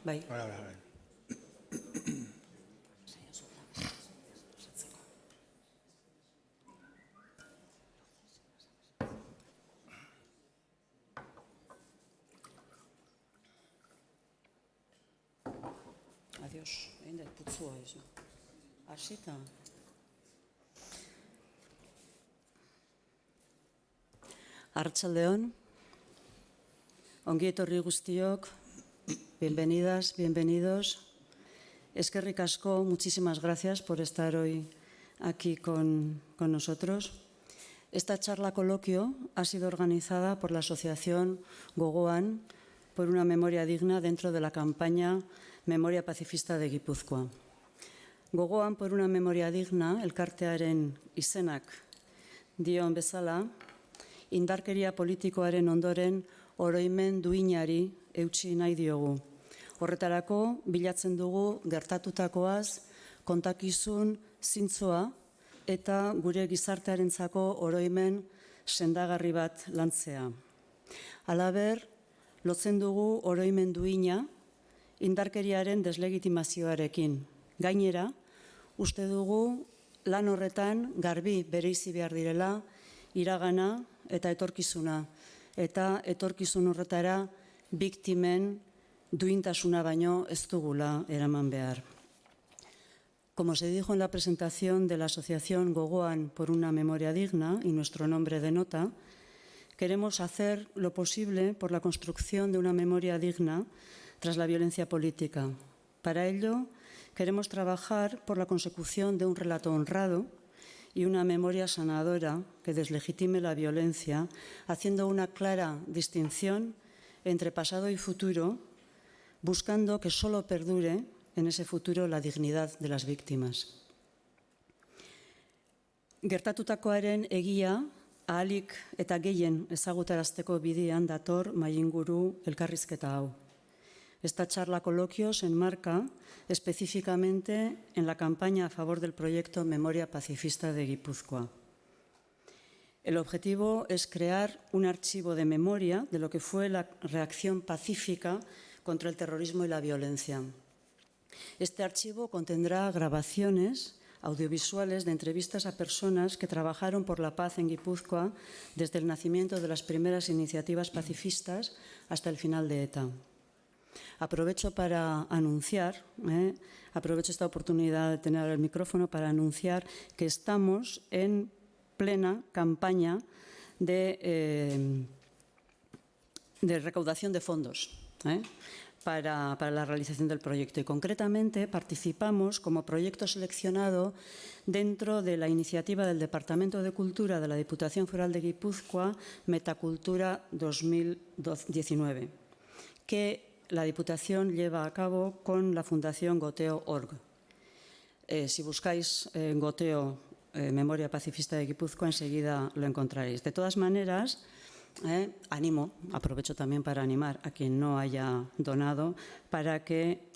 bai. Adiós, egin dut putzua izo. Asita. Arratsaldeon, ongi etorri guztiok, bienvenidas, bienvenidos. Eskerrik asko, muchísimas gracias por estar hoy aquí con nosotros. Esta charla coloquio ha sido organizada por la Asociación Gogoan por una memoria digna dentro de la campaña Memoria Pacifista de Gipuzkoa. Gogoan por una memoria digna, elkartearen izenak dion bezala, indarkeria politikoaren ondoren oroimen duinari eutsi nahi diogu. Horretarako bilatzen dugu gertatutakoaz kontakizun zintzoa eta gure gizartearentzako oroimen sendagarri bat lantzea. Halaber, lotzen dugu oroimen duina indarkeriaren deslegitimazioarekin. Gainera, uste dugu lan horretan garbi bereizi behar direla iragana eta etorkizuna. Eta etorkizun horretara biktimen duintasuna baino ez dugula eraman behar. Como se dijo en la presentación de la Asociación Gogoan por una memoria digna, y nuestro nombre denota, queremos hacer lo posible por la construcción de una memoria digna tras la violencia política. Para ello, queremos trabajar por la consecución de un relato honrado y una memoria sanadora que deslegitime la violencia, haciendo una clara distinción entre pasado y futuro, buscando que solo perdure en ese futuro la dignidad de las víctimas. Gertatutakoaren egia ahalik eta gehien ezagutarazteko bidean dator mahainguru elkarrizketa hau. Esta charla coloquio se enmarca específicamente en la campaña a favor del proyecto Memoria Pacifista de Guipúzcoa. El objetivo es crear un archivo de memoria de lo que fue la reacción pacífica contra el terrorismo y la violencia. Este archivo contendrá grabaciones audiovisuales de entrevistas a personas que trabajaron por la paz en Guipúzcoa desde el nacimiento de las primeras iniciativas pacifistas hasta el final de ETA. Aprovecho para anunciar, aprovecho esta oportunidad de tener el micrófono para anunciar que estamos en plena campaña de recaudación de fondos para la realización del proyecto y concretamente participamos como proyecto seleccionado dentro de la iniciativa del Departamento de Cultura de la Diputación Foral de Guipúzcoa Metacultura 2019, que la Diputación lleva a cabo con la Fundación Goteo.org. Si buscáis Goteo Memoria Pacifista de Guipúzcoa, enseguida lo encontraréis. De todas maneras, aprovecho también para animar a quien no haya donado para que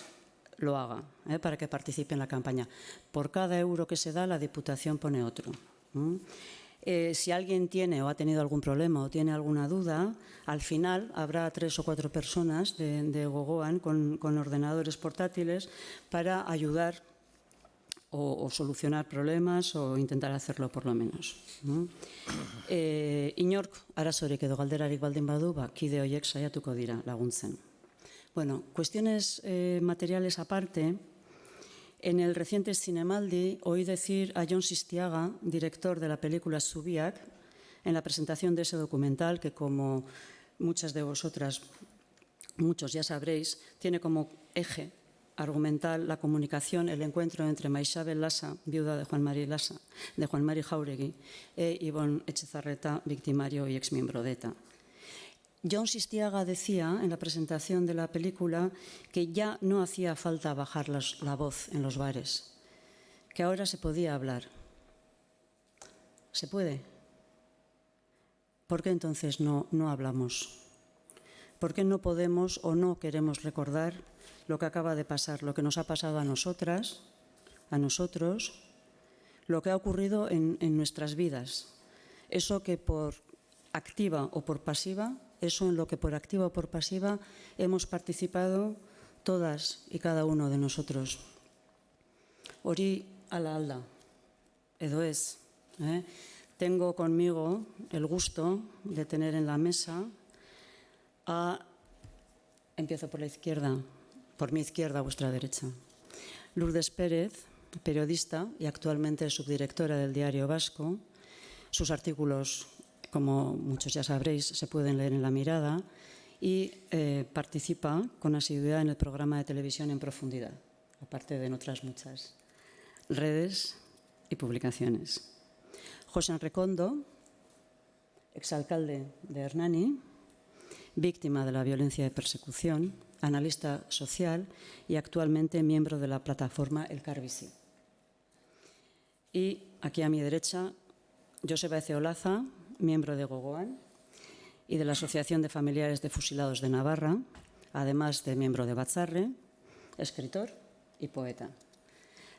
lo haga, para que participe en la campaña. Por cada euro que se da, la Diputación pone otro. Si alguien tiene o ha tenido algún problema o tiene alguna duda, al final habrá 3 o 4 personas de Gogoan con ordenadores portátiles para ayudar o solucionar problemas o intentar hacerlo por lo menos. Inork arazorik edo galderarik baldin badu, kide horiek saiatuko dira laguntzen. Bueno, cuestiones materiales aparte, en el reciente Zinemaldi oí decir a Jon Sistiaga, director de la película Zubiak, en la presentación de ese documental, que como muchas de vosotras, muchos ya sabréis, tiene como eje argumental la comunicación, el encuentro entre Maixabel Lasa, viuda de Juan Mari Jauregui, e Ibon Etxezarreta, victimario y exmiembro de ETA. Jon Sistiaga decía en la presentación de la película que ya no hacía falta bajar la voz en los bares, que ahora se podía hablar. ¿Se puede? ¿Por qué entonces no hablamos? ¿Por qué no podemos o no queremos recordar lo que acaba de pasar, lo que nos ha pasado a nosotras, a nosotros, lo que ha ocurrido en nuestras vidas? Eso que por activa o por pasiva, eso en lo que por activa o por pasiva hemos participado todas y cada uno de nosotros. Hori ala alda, edo ez. Tengo conmigo el gusto de tener en la mesa empiezo por la izquierda, por mi izquierda a vuestra derecha, Lourdes Pérez, periodista y actualmente subdirectora del Diario Vasco. Sus artículos, como muchos ya sabréis, se pueden leer en La Mirada y participa con asiduidad en el programa de televisión En Profundidad, aparte de en otras muchas redes y publicaciones. José Rekondo, exalcalde de Hernani, víctima de la violencia de persecución, analista social y actualmente miembro de la plataforma Elkarbizi. Y aquí a mi derecha, Joseba Ezeolaza, miembro de Gogoan y de la Asociación de Familiares de Fusilados de Navarra, además de miembro de Batzarre, escritor y poeta.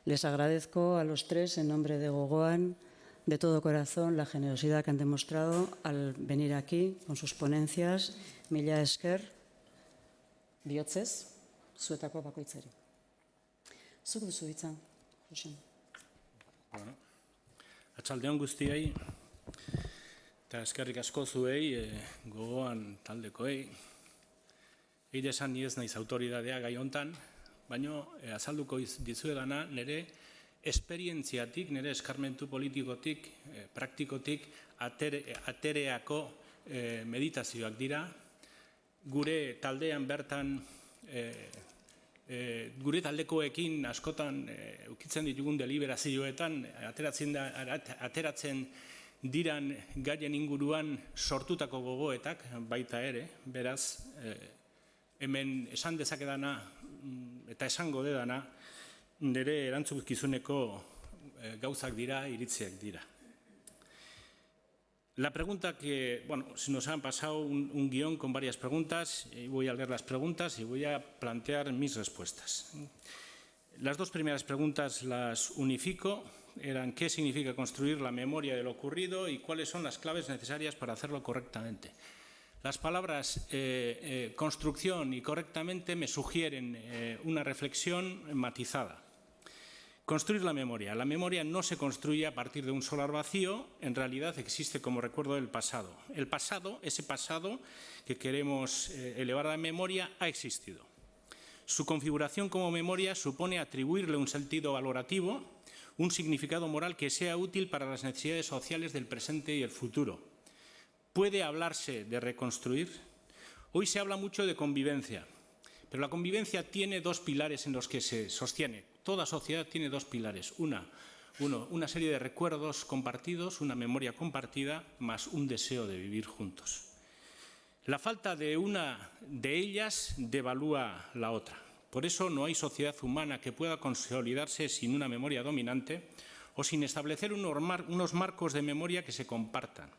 Les agradezco a los tres, en nombre de Gogoan, de todo corazón, la generosidad que han demostrado al venir aquí con sus ponencias. Mila esker, bihotzez, zuetako bakoitzari. Zuk duzu hitza, Jose. Bueno, atxaldeon guztiei, eta eskerrik asko zuei, Gogoan taldekoei. Eire esan ni ez naiz autoridadea gai hontan, baina azalduko dizuedana nire esperientziatik, nire eskarmentu politikotik, praktikotik, atereako meditazioak dira. Gure taldean bertan, gure taldekoekin askotan ukitzen ditugun deliberazioetan, ateratzen diran gaien inguruan sortutako gogoetak baita ere, beraz, hemen esan dezakedana eta esango dedana, nire erantzukizuneko gauzak dira, iritziak dira. La pregunta que, bueno, se nos han pasado un guión con varias preguntas, y voy a leer las preguntas y voy a plantear mis respuestas. Las dos primeras preguntas las unifico, eran ¿qué significa construir la memoria de lo ocurrido y cuáles son las claves necesarias para hacerlo correctamente? Las palabras construcción y correctamente me sugieren una reflexión matizada. Construir la memoria. La memoria no se construye a partir de un solar vacío, en realidad existe como recuerdo del pasado. El pasado, ese pasado que queremos elevar a la memoria, ha existido. Su configuración como memoria supone atribuirle un sentido valorativo, un significado moral que sea útil para las necesidades sociales del presente y el futuro. ¿Puede hablarse de reconstruir? Hoy se habla mucho de convivencia, pero la convivencia tiene dos pilares en los que se sostiene. Toda sociedad tiene dos pilares. Una serie de recuerdos compartidos, una memoria compartida, más un deseo de vivir juntos. La falta de una de ellas devalúa la otra. Por eso no hay sociedad humana que pueda consolidarse sin una memoria dominante o sin establecer unos marcos de memoria que se compartan.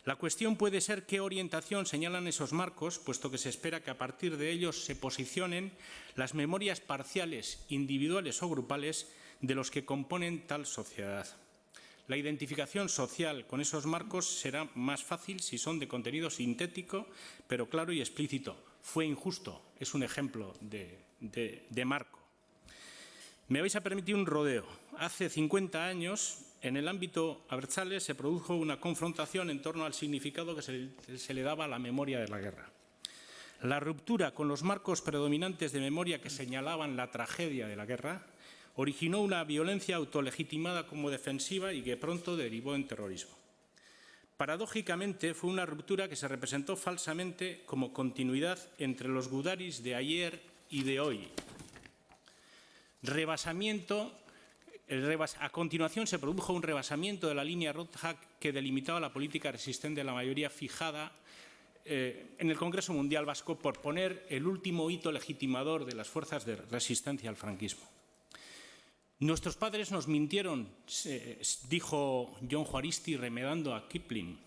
La cuestión puede ser qué orientación señalan esos marcos, puesto que se espera que a partir de ellos se posicionen las memorias parciales, individuales o grupales de los que componen tal sociedad. La identificación social con esos marcos será más fácil si son de contenido sintético, pero claro y explícito. Fue injusto, es un ejemplo de marco. Me vais a permitir un rodeo. Hace 50 años, en el ámbito abertzale, se produjo una confrontación en torno al significado que se le daba a la memoria de la guerra. La ruptura con los marcos predominantes de memoria que señalaban la tragedia de la guerra originó una violencia autolegitimada como defensiva y que pronto derivó en terrorismo. Paradójicamente, fue una ruptura que se representó falsamente como continuidad entre los gudaris de ayer y de hoy. A continuación se produjo un rebasamiento de la línea roja que delimitaba la política resistente de la mayoría fijada en el Congreso Mundial Vasco por poner el último hito legitimador de las fuerzas de resistencia al franquismo. Nuestros padres nos mintieron, dijo Jon Juaristi remedando a Kipling.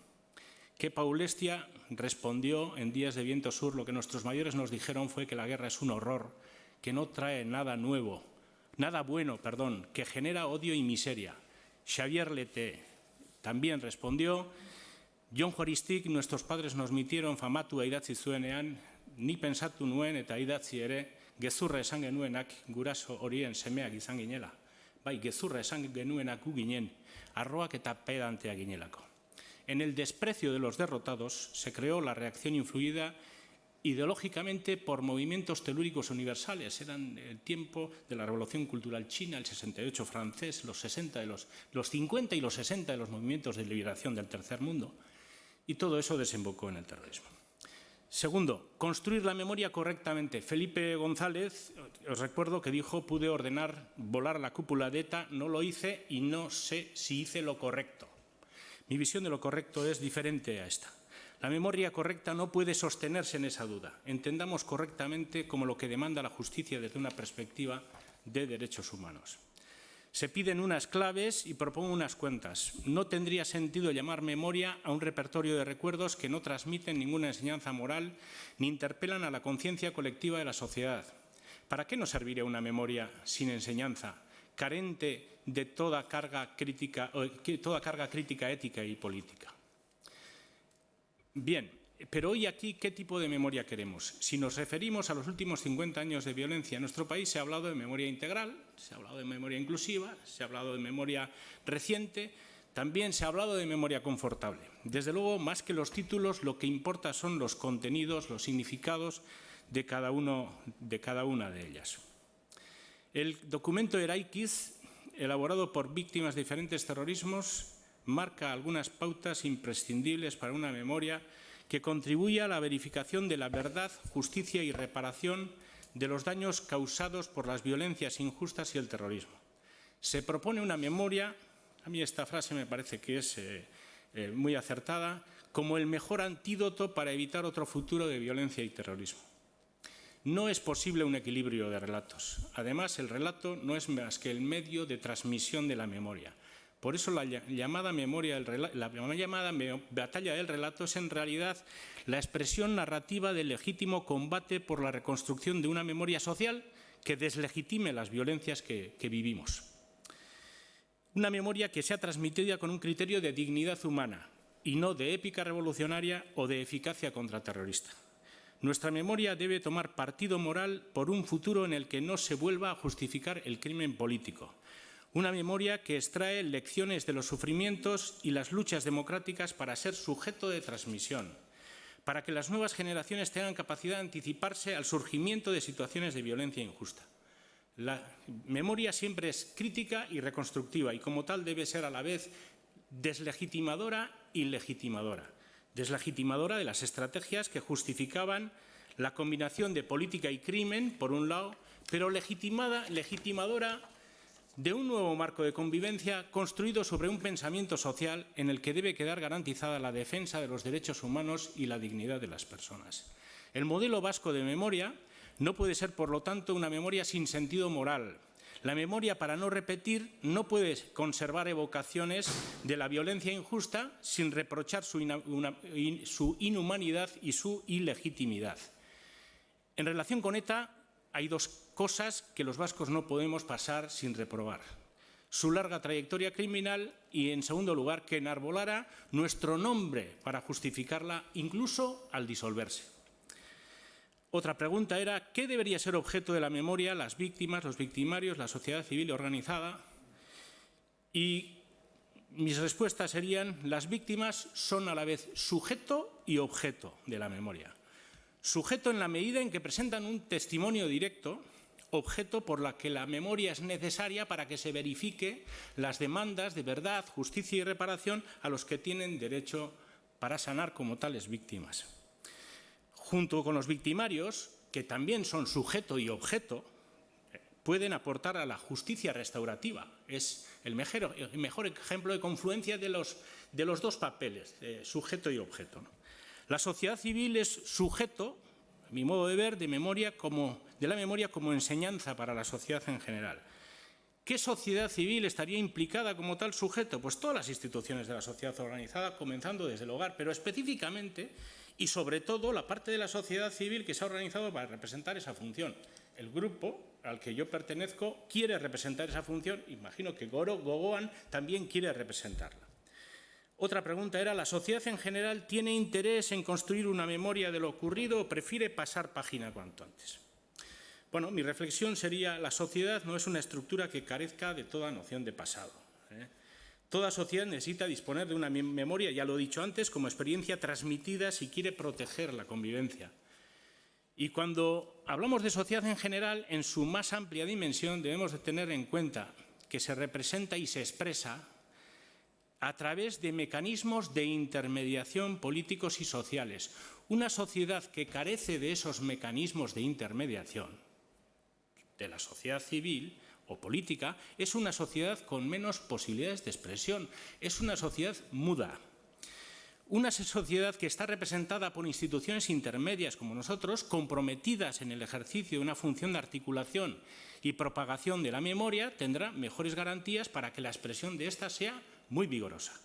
Que Paulestia respondió en Días de Viento Sur, lo que nuestros mayores nos dijeron fue que la guerra es un horror, que no trae nada bueno, que genera odio y miseria. Xavier Leté también respondió, Jon Juaristik, nuestros padres nos mintieron famatu idatzi zuenean, ni pensatu nuen eta idatzi ere, gezurra esan genuenak guraso horien semeak izan ginela. Bai, gezurra esan genuenak gu ginen, arroak eta pedanteak ginelako. En el desprecio de los derrotados se creó la reacción influida ideológicamente por movimientos telúricos universales. Eran el tiempo de la Revolución Cultural China, el 68 francés, los 50 y los 60 de los movimientos de liberación del tercer mundo. Y todo eso desembocó en el terrorismo. Segundo, construir la memoria correctamente. Felipe González, os recuerdo que dijo, pude ordenar volar la cúpula de ETA, no lo hice y no sé si hice lo correcto. Mi visión de lo correcto es diferente a esta. La memoria correcta no puede sostenerse en esa duda. Entendamos correctamente como lo que demanda la justicia desde una perspectiva de derechos humanos. Se piden unas claves y propongo unas cuentas. No tendría sentido llamar memoria a un repertorio de recuerdos que no transmiten ninguna enseñanza moral ni interpelan a la conciencia colectiva de la sociedad. ¿Para qué nos serviría una memoria sin enseñanza, carente de toda carga crítica ética y política? Bien, pero hoy aquí, ¿qué tipo de memoria queremos? Si nos referimos a los últimos 50 años de violencia en nuestro país, se ha hablado de memoria integral, se ha hablado de memoria inclusiva, se ha hablado de memoria reciente, también se ha hablado de memoria confortable. Desde luego, más que los títulos, lo que importa son los contenidos, los significados de cada una de ellas. El documento Eraikiz, elaborado por víctimas de diferentes terrorismos, marca algunas pautas imprescindibles para una memoria que contribuya a la verificación de la verdad, justicia y reparación de los daños causados por las violencias injustas y el terrorismo. Se propone una memoria, a mí esta frase me parece que es muy acertada, como el mejor antídoto para evitar otro futuro de violencia y terrorismo. No es posible un equilibrio de relatos. Además, el relato no es más que el medio de transmisión de la memoria. Por eso la llamada batalla del relato es en realidad la expresión narrativa del legítimo combate por la reconstrucción de una memoria social que deslegitime las violencias que vivimos. Una memoria que sea transmitida con un criterio de dignidad humana y no de épica revolucionaria o de eficacia contraterrorista. Nuestra memoria debe tomar partido moral por un futuro en el que no se vuelva a justificar el crimen político. Una memoria que extrae lecciones de los sufrimientos y las luchas democráticas para ser sujeto de transmisión, para que las nuevas generaciones tengan capacidad de anticiparse al surgimiento de situaciones de violencia injusta. La memoria siempre es crítica y reconstructiva y como tal debe ser a la vez deslegitimadora y legitimadora. Deslegitimadora de las estrategias que justificaban la combinación de política y crimen, por un lado, pero legitimadora de un nuevo marco de convivencia construido sobre un pensamiento social en el que debe quedar garantizada la defensa de los derechos humanos y la dignidad de las personas. El modelo vasco de memoria no puede ser, por lo tanto, una memoria sin sentido moral. La memoria, para no repetir, no puede conservar evocaciones de la violencia injusta sin reprochar su inhumanidad y su ilegitimidad. En relación con ETA, hay dos cosas que los vascos no podemos pasar sin reprobar. Su larga trayectoria criminal y, en segundo lugar, que enarbolara nuestro nombre para justificarla, incluso al disolverse. Otra pregunta era, ¿qué debería ser objeto de la memoria las víctimas, los victimarios, la sociedad civil organizada? Y mis respuestas serían, las víctimas son a la vez sujeto y objeto de la memoria. Sujeto en la medida en que presentan un testimonio directo, objeto por la que la memoria es necesaria para que se verifique las demandas de verdad, justicia y reparación a los que tienen derecho para sanar como tales víctimas. Junto con los victimarios, que también son sujeto y objeto, pueden aportar a la justicia restaurativa. Es el mejor ejemplo de confluencia de los dos papeles, sujeto y objeto, ¿no? La sociedad civil es sujeto, a mi modo de ver, de la memoria como enseñanza para la sociedad en general. ¿Qué sociedad civil estaría implicada como tal sujeto? Pues todas las instituciones de la sociedad organizada, comenzando desde el hogar, pero específicamente y sobre todo la parte de la sociedad civil que se ha organizado para representar esa función. El grupo al que yo pertenezco quiere representar esa función, imagino que Gogoan también quiere representarla. Otra pregunta era, ¿la sociedad en general tiene interés en construir una memoria de lo ocurrido o prefiere pasar página cuanto antes? Bueno, mi reflexión sería: la sociedad no es una estructura que carezca de toda noción de pasado. Toda sociedad necesita disponer de una memoria, ya lo he dicho antes, como experiencia transmitida si quiere proteger la convivencia. Y cuando hablamos de sociedad en general, en su más amplia dimensión, debemos de tener en cuenta que se representa y se expresa a través de mecanismos de intermediación políticos y sociales. Una sociedad que carece de esos mecanismos de intermediación, de la sociedad civil o política, es una sociedad con menos posibilidades de expresión, es una sociedad muda. Una sociedad que está representada por instituciones intermedias como nosotros, comprometidas en el ejercicio de una función de articulación y propagación de la memoria, tendrá mejores garantías para que la expresión de ésta sea muy vigorosa.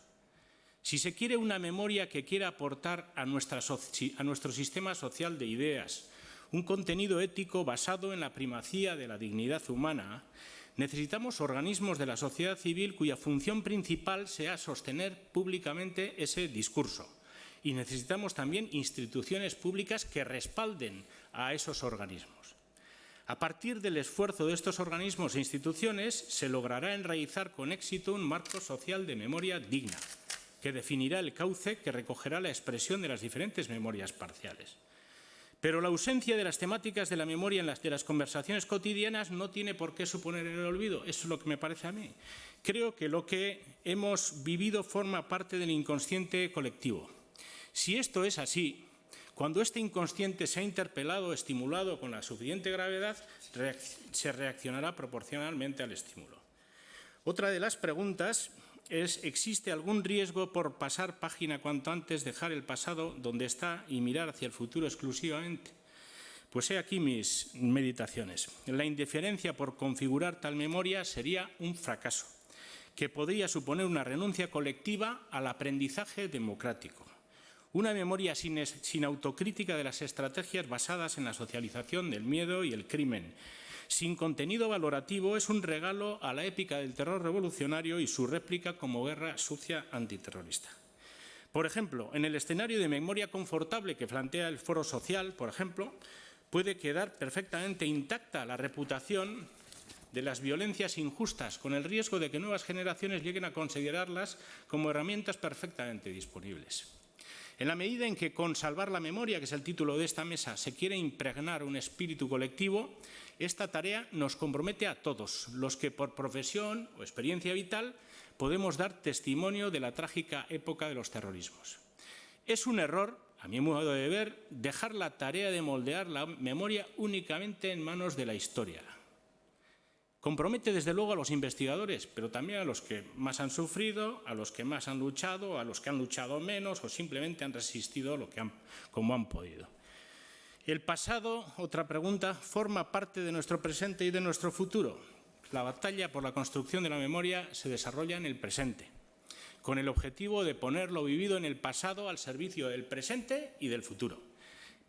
Si se quiere una memoria que quiera aportar a nuestro sistema social de ideas un contenido ético basado en la primacía de la dignidad humana, necesitamos organismos de la sociedad civil cuya función principal sea sostener públicamente ese discurso. Y necesitamos también instituciones públicas que respalden a esos organismos. A partir del esfuerzo de estos organismos e instituciones se logrará enraizar con éxito un marco social de memoria digna, que definirá el cauce que recogerá la expresión de las diferentes memorias parciales. Pero la ausencia de las temáticas de la memoria en las conversaciones cotidianas no tiene por qué suponer el olvido. Eso es lo que me parece a mí. Creo que lo que hemos vivido forma parte del inconsciente colectivo. Si esto es así, cuando este inconsciente sea interpelado o estimulado con la suficiente gravedad, se reaccionará proporcionalmente al estímulo. Otra de las preguntas es: ¿existe algún riesgo por pasar página cuanto antes, dejar el pasado donde está y mirar hacia el futuro exclusivamente? Pues he aquí mis meditaciones. La indiferencia por configurar tal memoria sería un fracaso, que podría suponer una renuncia colectiva al aprendizaje democrático. Una memoria sin autocrítica de las estrategias basadas en la socialización del miedo y el crimen, sin contenido valorativo, es un regalo a la épica del terror revolucionario y su réplica como guerra sucia antiterrorista. Por ejemplo, en el escenario de memoria confortable que plantea el Foro Social, por ejemplo, puede quedar perfectamente intacta la reputación de las violencias injustas, con el riesgo de que nuevas generaciones lleguen a considerarlas como herramientas perfectamente disponibles. En la medida en que con salvar la memoria, que es el título de esta mesa, se quiere impregnar un espíritu colectivo, esta tarea nos compromete a todos los que por profesión o experiencia vital podemos dar testimonio de la trágica época de los terrorismos. Es un error, a mi modo de ver, dejar la tarea de moldear la memoria únicamente en manos de la historia. Compromete desde luego a los investigadores, pero también a los que más han sufrido, a los que más han luchado, a los que han luchado menos o simplemente han resistido como han podido. El pasado, otra pregunta, forma parte de nuestro presente y de nuestro futuro. La batalla por la construcción de la memoria se desarrolla en el presente, con el objetivo de poner lo vivido en el pasado al servicio del presente y del futuro.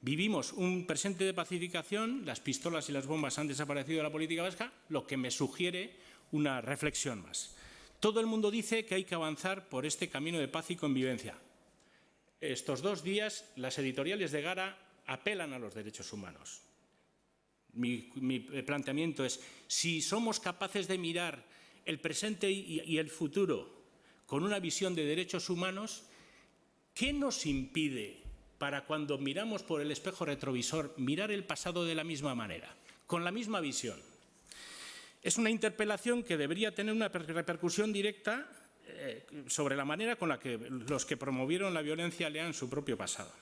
Vivimos un presente de pacificación, las pistolas y las bombas han desaparecido de la política vasca, lo que me sugiere una reflexión más. Todo el mundo dice que hay que avanzar por este camino de paz y convivencia. Estos 2 días las editoriales de Gara apelan a los derechos humanos. Mi planteamiento es: si somos capaces de mirar el presente y el futuro con una visión de derechos humanos, ¿qué nos impide, para cuando miramos por el espejo retrovisor, mirar el pasado de la misma manera, con la misma visión? Es una interpelación que debería tener una repercusión directa sobre la manera con la que los que promovieron la violencia lean su propio pasado.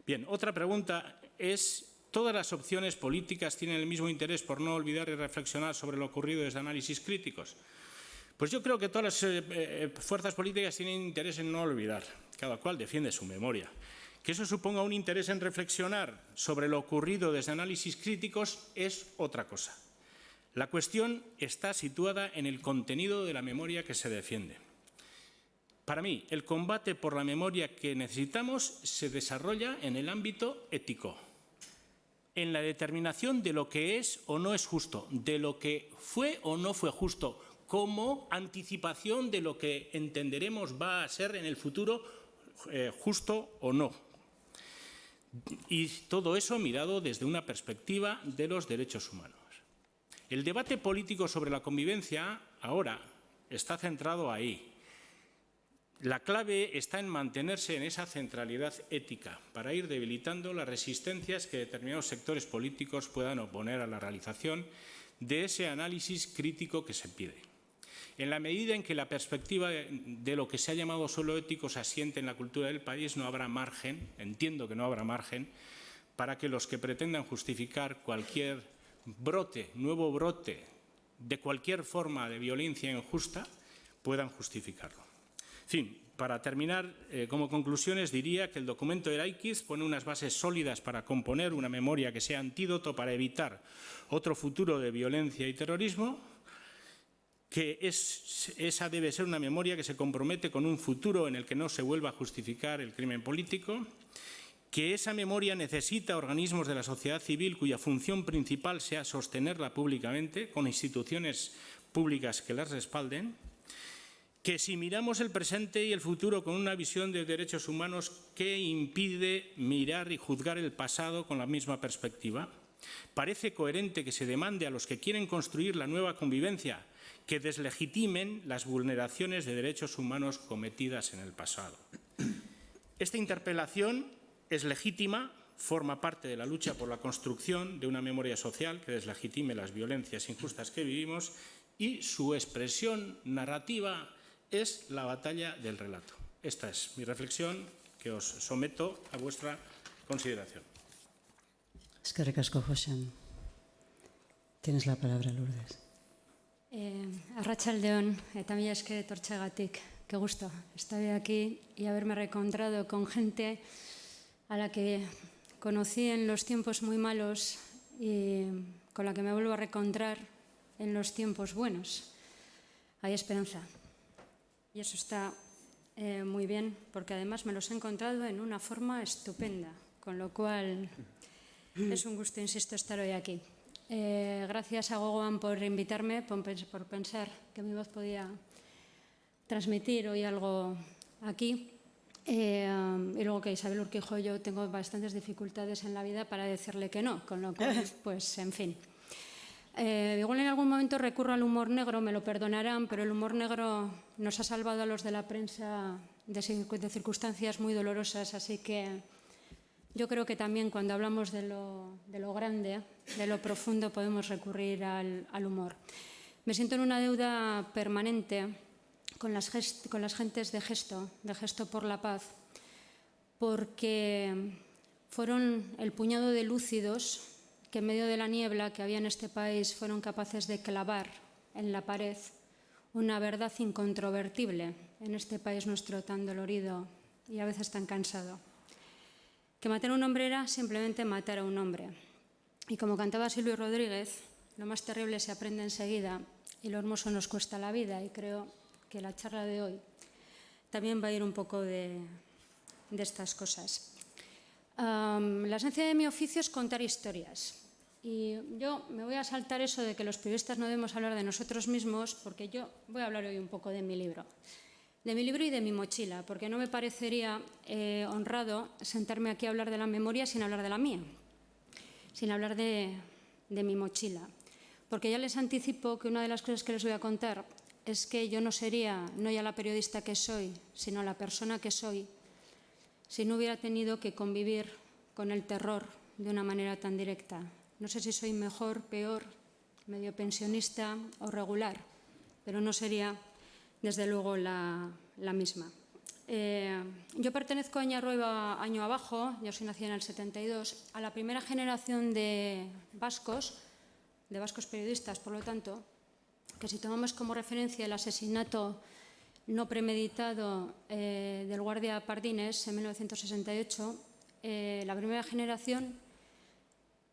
Bien, otra pregunta es: ¿todas las opciones políticas tienen el mismo interés por no olvidar y reflexionar sobre lo ocurrido desde análisis críticos? Pues yo creo que todas las fuerzas políticas tienen interés en no olvidar. Cada cual defiende su memoria. Que eso suponga un interés en reflexionar sobre lo ocurrido desde análisis críticos es otra cosa. La cuestión está situada en el contenido de la memoria que se defiende. Para mí, el combate por la memoria que necesitamos se desarrolla en el ámbito ético, en la determinación de lo que es o no es justo, de lo que fue o no fue justo, como anticipación de lo que entenderemos va a ser en el futuro justo o no. Y todo eso mirado desde una perspectiva de los derechos humanos. El debate político sobre la convivencia ahora está centrado ahí. La clave está en mantenerse en esa centralidad ética para ir debilitando las resistencias que determinados sectores políticos puedan oponer a la realización de ese análisis crítico que se pide. En la medida en que la perspectiva de lo que se ha llamado suelo ético se asiente en la cultura del país, no habrá margen, entiendo que no habrá margen, para que los que pretendan justificar cualquier nuevo brote de cualquier forma de violencia injusta puedan justificarlo. En fin, para terminar, como conclusiones diría que el documento Eraikiz pone unas bases sólidas para componer una memoria que sea antídoto para evitar otro futuro de violencia y terrorismo, que esa debe ser una memoria que se compromete con un futuro en el que no se vuelva a justificar el crimen político, que esa memoria necesita organismos de la sociedad civil cuya función principal sea sostenerla públicamente, con instituciones públicas que las respalden, que si miramos el presente y el futuro con una visión de derechos humanos, ¿qué impide mirar y juzgar el pasado con la misma perspectiva? Parece coherente que se demande a los que quieren construir la nueva convivencia que deslegitimen las vulneraciones de derechos humanos cometidas en el pasado. Esta interpelación es legítima, forma parte de la lucha por la construcción de una memoria social que deslegitime las violencias injustas que vivimos y su expresión narrativa es la batalla del relato. Esta es mi reflexión que os someto a vuestra consideración. Eskerrik asko, Joxean. Tienes la palabra, Lourdes. Arratsaldeon, eta mila esker etortzeagatik. Qué gusto estar aquí y haberme reencontrado con gente a la que conocí en los tiempos muy malos y con la que me vuelvo a reencontrar en los tiempos buenos. Hay esperanza. Y eso está muy bien, porque además me los he encontrado en una forma estupenda, con lo cual es un gusto, insisto, estar hoy aquí. Gracias a Gogoan por invitarme, por pensar que mi voz podía transmitir hoy algo aquí. Y luego que Isabel Urquijo, yo tengo bastantes dificultades en la vida para decirle que no, con lo cual, pues, en fin. Igual en algún momento recurro al humor negro, me lo perdonarán, pero el humor negro nos ha salvado a los de la prensa de circunstancias muy dolorosas, así que yo creo que también cuando hablamos de lo grande, de lo profundo, podemos recurrir al humor. Me siento en una deuda permanente con las gentes de Gesto por la Paz, porque fueron el puñado de lúcidos que en medio de la niebla que había en este país fueron capaces de clavar en la pared una verdad incontrovertible en este país nuestro tan dolorido y a veces tan cansado. Que matar a un hombre era simplemente matar a un hombre. Y como cantaba Silvio Rodríguez, lo más terrible se aprende enseguida y lo hermoso nos cuesta la vida. Y creo que la charla de hoy también va a ir un poco de estas cosas. La esencia de mi oficio es contar historias. Y yo me voy a saltar eso de que los periodistas no debemos hablar de nosotros mismos, porque yo voy a hablar hoy un poco de mi libro. De mi libro y de mi mochila, porque no me parecería honrado sentarme aquí a hablar de la memoria sin hablar de la mía, sin hablar de mi mochila. Porque ya les anticipo que una de las cosas que les voy a contar es que yo no sería, no ya la periodista que soy, sino la persona que soy, si no hubiera tenido que convivir con el terror de una manera tan directa. No sé si soy mejor, peor, medio pensionista o regular, pero no sería desde luego la misma. Yo pertenezco a Añarrueba año abajo, yo soy nacida en el 72, a la primera generación de vascos periodistas, por lo tanto, que si tomamos como referencia el asesinato no premeditado del guardia Pardines en 1968, la primera generación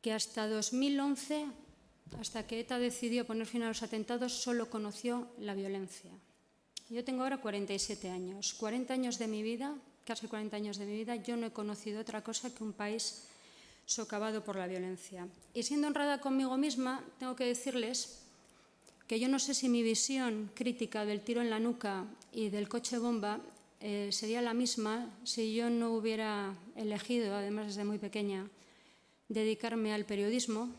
que hasta 2011, hasta que ETA decidió poner fin a los atentados, solo conoció la violencia. Yo tengo ahora 47 años. 40 años de mi vida, casi 40 años de mi vida, yo no he conocido otra cosa que un país socavado por la violencia. Y siendo honrada conmigo misma, tengo que decirles que yo no sé si mi visión crítica del tiro en la nuca y del coche bomba sería la misma si yo no hubiera elegido, además desde muy pequeña, dedicarme al periodismo,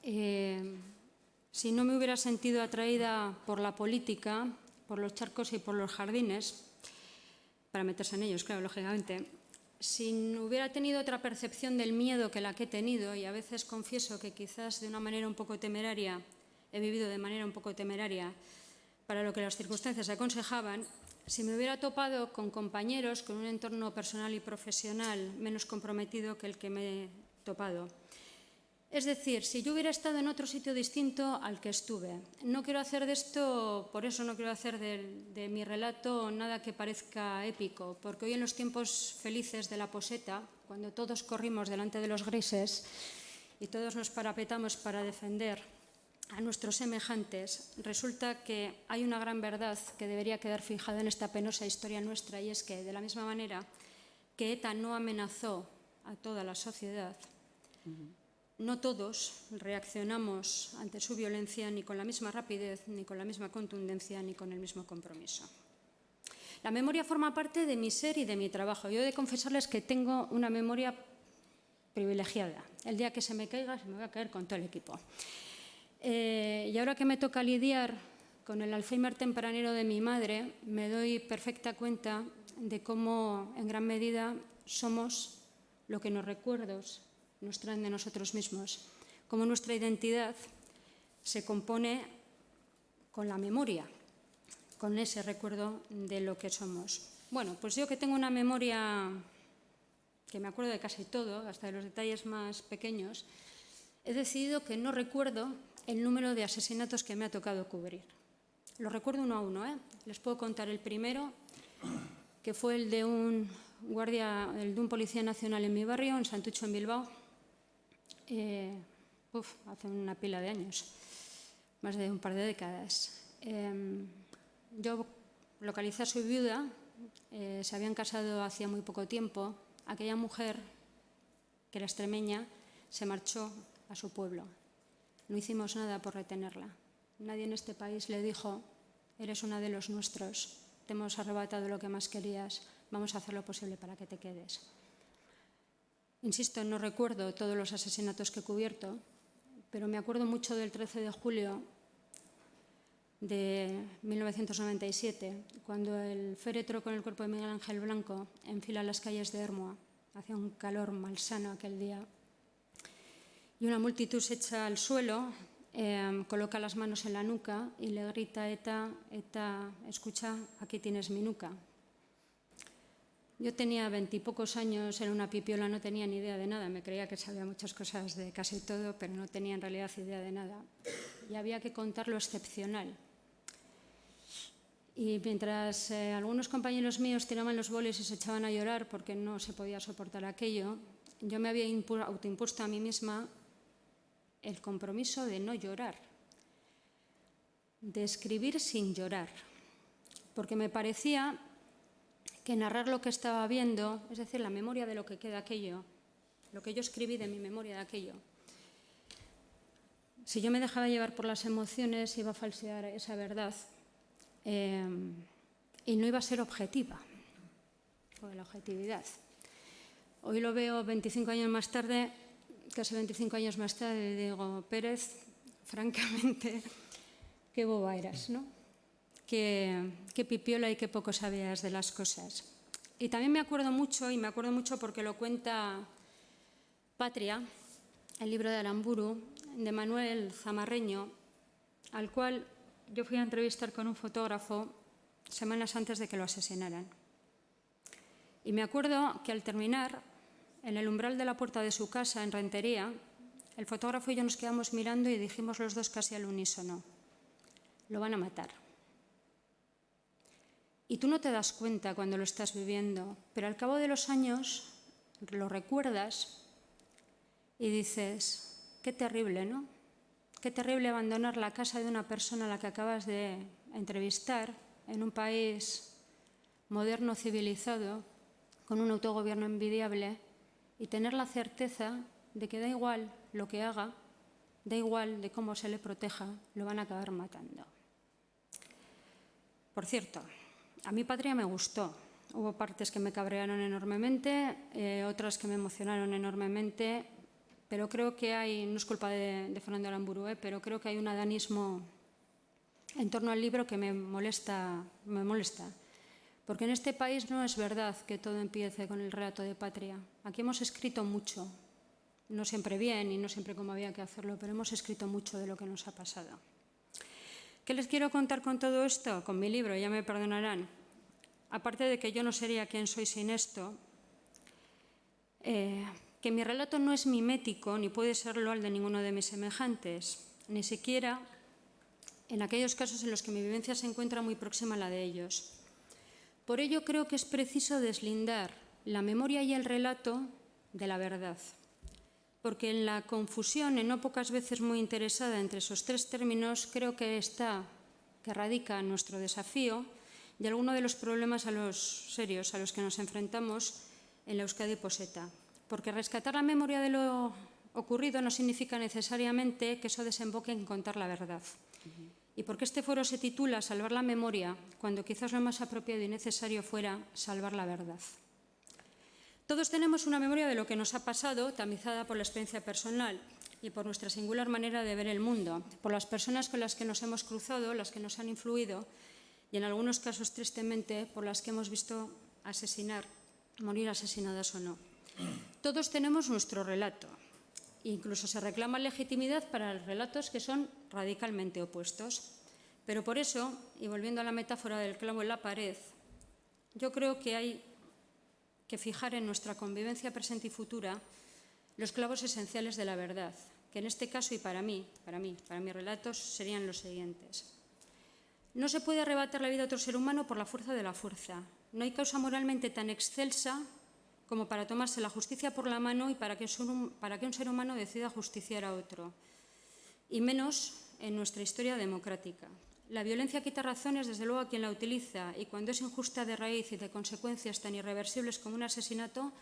si no me hubiera sentido atraída por la política, por los charcos y por los jardines, para meterse en ellos, claro, lógicamente, si no hubiera tenido otra percepción del miedo que la que he tenido, y a veces confieso que quizás de una manera un poco temeraria, he vivido de manera un poco temeraria para lo que las circunstancias aconsejaban, si me hubiera topado con compañeros, con un entorno personal y profesional menos comprometido que el que me he topado. Es decir, si yo hubiera estado en otro sitio distinto al que estuve. No quiero hacer de esto, por eso no quiero hacer de mi relato nada que parezca épico, porque hoy en los tiempos felices de la poseta, cuando todos corrimos delante de los grises y todos nos parapetamos para defender a nuestros semejantes, resulta que hay una gran verdad que debería quedar fijada en esta penosa historia nuestra, y es que, de la misma manera que ETA no amenazó a toda la sociedad, no todos reaccionamos ante su violencia ni con la misma rapidez, ni con la misma contundencia, ni con el mismo compromiso. La memoria forma parte de mi ser y de mi trabajo. Yo he de confesarles que tengo una memoria privilegiada. El día que se me caiga, se me va a caer con todo el equipo. Y ahora que me toca lidiar con el Alzheimer tempranero de mi madre, me doy perfecta cuenta de cómo, en gran medida, somos lo que los recuerdos nos traen de nosotros mismos, cómo nuestra identidad se compone con la memoria, con ese recuerdo de lo que somos. Bueno, pues yo que tengo una memoria que me acuerdo de casi todo, hasta de los detalles más pequeños, he decidido que no recuerdo el número de asesinatos que me ha tocado cubrir. Los recuerdo uno a uno, ¿eh? Les puedo contar el primero, que fue el de un policía nacional en mi barrio, en Santucho, en Bilbao, hace una pila de años, más de un par de décadas. Yo localicé a su viuda, se habían casado hacía muy poco tiempo. Aquella mujer, que era extremeña, se marchó a su pueblo. No hicimos nada por retenerla. Nadie en este país le dijo: eres una de los nuestros, te hemos arrebatado lo que más querías, vamos a hacer lo posible para que te quedes. Insisto, no recuerdo todos los asesinatos que he cubierto, pero me acuerdo mucho del 13 de julio de 1997, cuando el féretro con el cuerpo de Miguel Ángel Blanco enfila las calles de Ermua. Hacía un calor malsano aquel día. Y una multitud se echa al suelo, coloca las manos en la nuca y le grita a ETA: ETA, escucha, aquí tienes mi nuca. Yo tenía 20 y pocos años, era una pipiola, no tenía ni idea de nada. Me creía que sabía muchas cosas de casi todo, pero no tenía en realidad idea de nada. Y había que contar lo excepcional. Y mientras algunos compañeros míos tiraban los bolis y se echaban a llorar porque no se podía soportar aquello, yo me había autoimpuesto a mí misma el compromiso de no llorar, de escribir sin llorar, porque me parecía que narrar lo que estaba viendo, es decir, la memoria de lo que queda aquello, lo que yo escribí de mi memoria de aquello, si yo me dejaba llevar por las emociones iba a falsear esa verdad y no iba a ser objetiva, o la objetividad. Hoy lo veo 25 años más tarde, casi 25 años más tarde, y digo: Pérez, francamente, qué boba eras, ¿no? Qué pipiola y qué poco sabías de las cosas. Y también me acuerdo mucho, y me acuerdo mucho porque lo cuenta Patria, el libro de Aramburu, de Manuel Zamarreño, al cual yo fui a entrevistar con un fotógrafo semanas antes de que lo asesinaran. Y me acuerdo que al terminar, en el umbral de la puerta de su casa, en Rentería, el fotógrafo y yo nos quedamos mirando y dijimos los dos casi al unísono: lo van a matar. Y tú no te das cuenta cuando lo estás viviendo, pero al cabo de los años lo recuerdas y dices: qué terrible, ¿no? Qué terrible abandonar la casa de una persona a la que acabas de entrevistar en un país moderno, civilizado, con un autogobierno envidiable, y tener la certeza de que da igual lo que haga, da igual de cómo se le proteja, lo van a acabar matando. Por cierto, a mí Patria me gustó, Hubo partes que me cabrearon enormemente, otras que me emocionaron enormemente, pero creo que hay, no es culpa de Fernando Aramburu, pero creo que hay un adanismo en torno al libro que me molesta. Porque en este país no es verdad que todo empiece con el relato de patria. Aquí hemos escrito mucho, no siempre bien y no siempre como había que hacerlo, pero hemos escrito mucho de lo que nos ha pasado. ¿Qué les quiero contar con todo esto? Con mi libro, ya me perdonarán. Aparte de que yo no sería quien soy sin esto, que mi relato no es mimético ni puede serlo al de ninguno de mis semejantes, ni siquiera en aquellos casos en los que mi vivencia se encuentra muy próxima a la de ellos. Por ello creo que es preciso deslindar la memoria y el relato de la verdad, porque en la confusión, en no pocas veces muy interesada entre esos tres términos, creo que radica nuestro desafío y alguno de los problemas serios a los que nos enfrentamos en la Euskadi poseta. Porque rescatar la memoria de lo ocurrido no significa necesariamente que eso desemboque en contar la verdad. Y porque este foro se titula Salvar la memoria, cuando quizás lo más apropiado y necesario fuera salvar la verdad. Todos tenemos una memoria de lo que nos ha pasado, tamizada por la experiencia personal y por nuestra singular manera de ver el mundo, por las personas con las que nos hemos cruzado, las que nos han influido y en algunos casos, tristemente, por las que hemos visto morir asesinadas o no. Todos tenemos nuestro relato. Incluso se reclama legitimidad para relatos que son radicalmente opuestos. Pero por eso, y volviendo a la metáfora del clavo en la pared, yo creo que hay que fijar en nuestra convivencia presente y futura los clavos esenciales de la verdad, que en este caso y para mis relatos serían los siguientes. No se puede arrebatar la vida a otro ser humano por la fuerza de la fuerza. No hay causa moralmente tan excelsa como para tomarse la justicia por la mano y para que un ser humano decida justiciar a otro, y menos en nuestra historia democrática. La violencia quita razones, desde luego, a quien la utiliza, y cuando es injusta de raíz y de consecuencias tan irreversibles como un asesinato,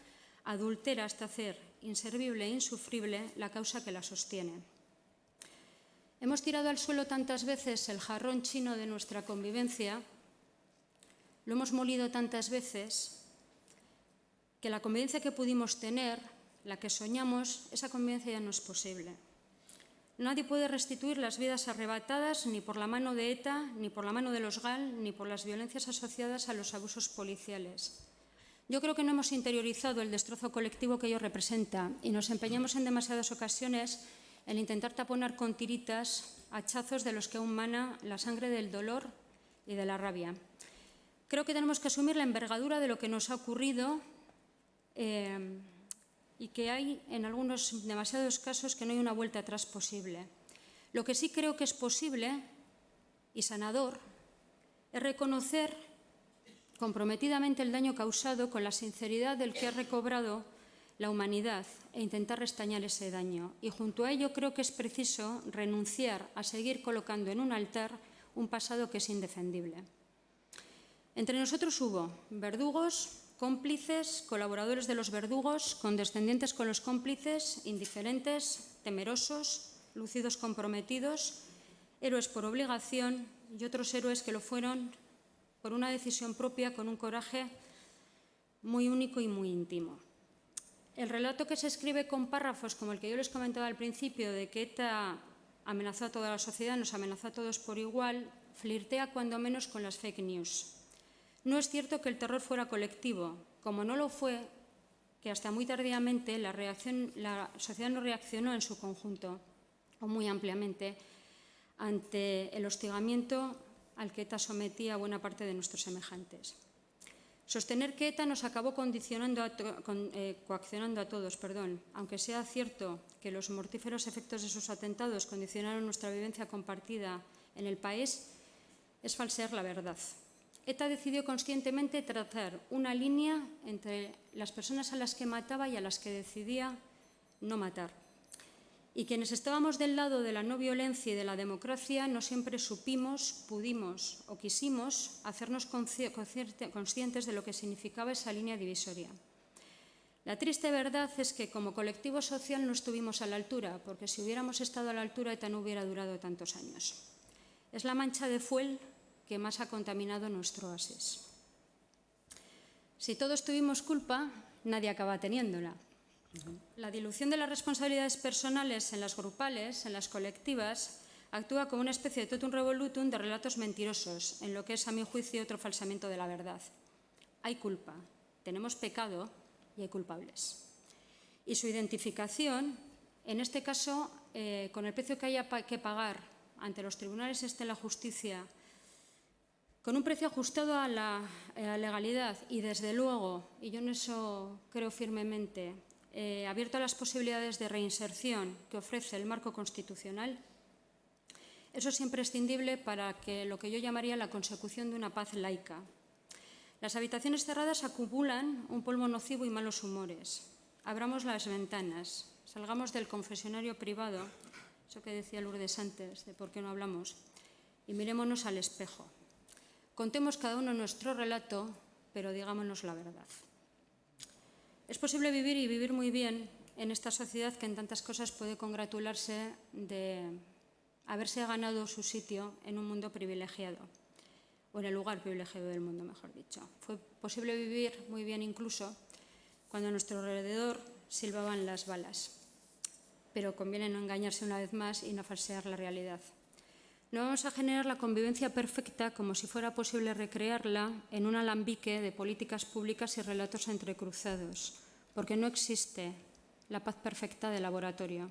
adultera hasta hacer inservible e insufrible la causa que la sostiene. Hemos tirado al suelo tantas veces el jarrón chino de nuestra convivencia, lo hemos molido tantas veces, que la convivencia que pudimos tener, la que soñamos, esa convivencia ya no es posible. Nadie puede restituir las vidas arrebatadas ni por la mano de ETA, ni por la mano de los GAL, ni por las violencias asociadas a los abusos policiales. Yo creo que no hemos interiorizado el destrozo colectivo que ello representa y nos empeñamos en demasiadas ocasiones en intentar taponar con tiritas hachazos de los que aún mana la sangre del dolor y de la rabia. Creo que tenemos que asumir la envergadura de lo que nos ha ocurrido y que hay en algunos demasiados casos que no hay una vuelta atrás posible. Lo que sí creo que es posible y sanador es reconocer comprometidamente el daño causado con la sinceridad del que ha recobrado la humanidad e intentar restañar ese daño. Y junto a ello creo que es preciso renunciar a seguir colocando en un altar un pasado que es indefendible. Entre nosotros hubo verdugos, cómplices, colaboradores de los verdugos, condescendientes con los cómplices, indiferentes, temerosos, lúcidos comprometidos, héroes por obligación y otros héroes que lo fueron por una decisión propia con un coraje muy único y muy íntimo. El relato que se escribe con párrafos como el que yo les comentaba al principio de que ETA amenazó a toda la sociedad, nos amenazó a todos por igual, flirtea cuando menos con las fake news. No es cierto que el terror fuera colectivo, como no lo fue que hasta muy tardíamente la sociedad no reaccionó en su conjunto o muy ampliamente ante el hostigamiento al que ETA sometía a buena parte de nuestros semejantes. Sostener que ETA nos acabó coaccionando a todos, aunque sea cierto que los mortíferos efectos de esos atentados condicionaron nuestra vivencia compartida en el país, es falsear la verdad. ETA decidió conscientemente trazar una línea entre las personas a las que mataba y a las que decidía no matar. Y quienes estábamos del lado de la no violencia y de la democracia no siempre supimos, pudimos o quisimos hacernos conscientes de lo que significaba esa línea divisoria. La triste verdad es que como colectivo social no estuvimos a la altura, porque si hubiéramos estado a la altura ETA no hubiera durado tantos años. Es la mancha de fuel que más ha contaminado nuestro oasis. Si todos tuvimos culpa, nadie acaba teniéndola. La dilución de las responsabilidades personales en las grupales, en las colectivas, actúa como una especie de totum revolutum de relatos mentirosos, en lo que es, a mi juicio, otro falsamiento de la verdad. Hay culpa, tenemos pecado y hay culpables. Y su identificación, en este caso, con el precio que haya que pagar ante los tribunales en la justicia, con un precio ajustado a la legalidad y, desde luego, y yo en eso creo firmemente, abierto a las posibilidades de reinserción que ofrece el marco constitucional, eso es imprescindible para que lo que yo llamaría la consecución de una paz laica. Las habitaciones cerradas acumulan un polvo nocivo y malos humores. Abramos las ventanas, salgamos del confesionario privado, eso que decía Lourdes antes, de por qué no hablamos, y mirémonos al espejo. Contemos cada uno nuestro relato, pero digámonos la verdad. Es posible vivir y vivir muy bien en esta sociedad que en tantas cosas puede congratularse de haberse ganado su sitio en un mundo privilegiado, o en el lugar privilegiado del mundo, mejor dicho. Fue posible vivir muy bien incluso cuando a nuestro alrededor silbaban las balas. Pero conviene no engañarse una vez más y no falsear la realidad. No vamos a generar la convivencia perfecta como si fuera posible recrearla en un alambique de políticas públicas y relatos entrecruzados, porque no existe la paz perfecta de laboratorio.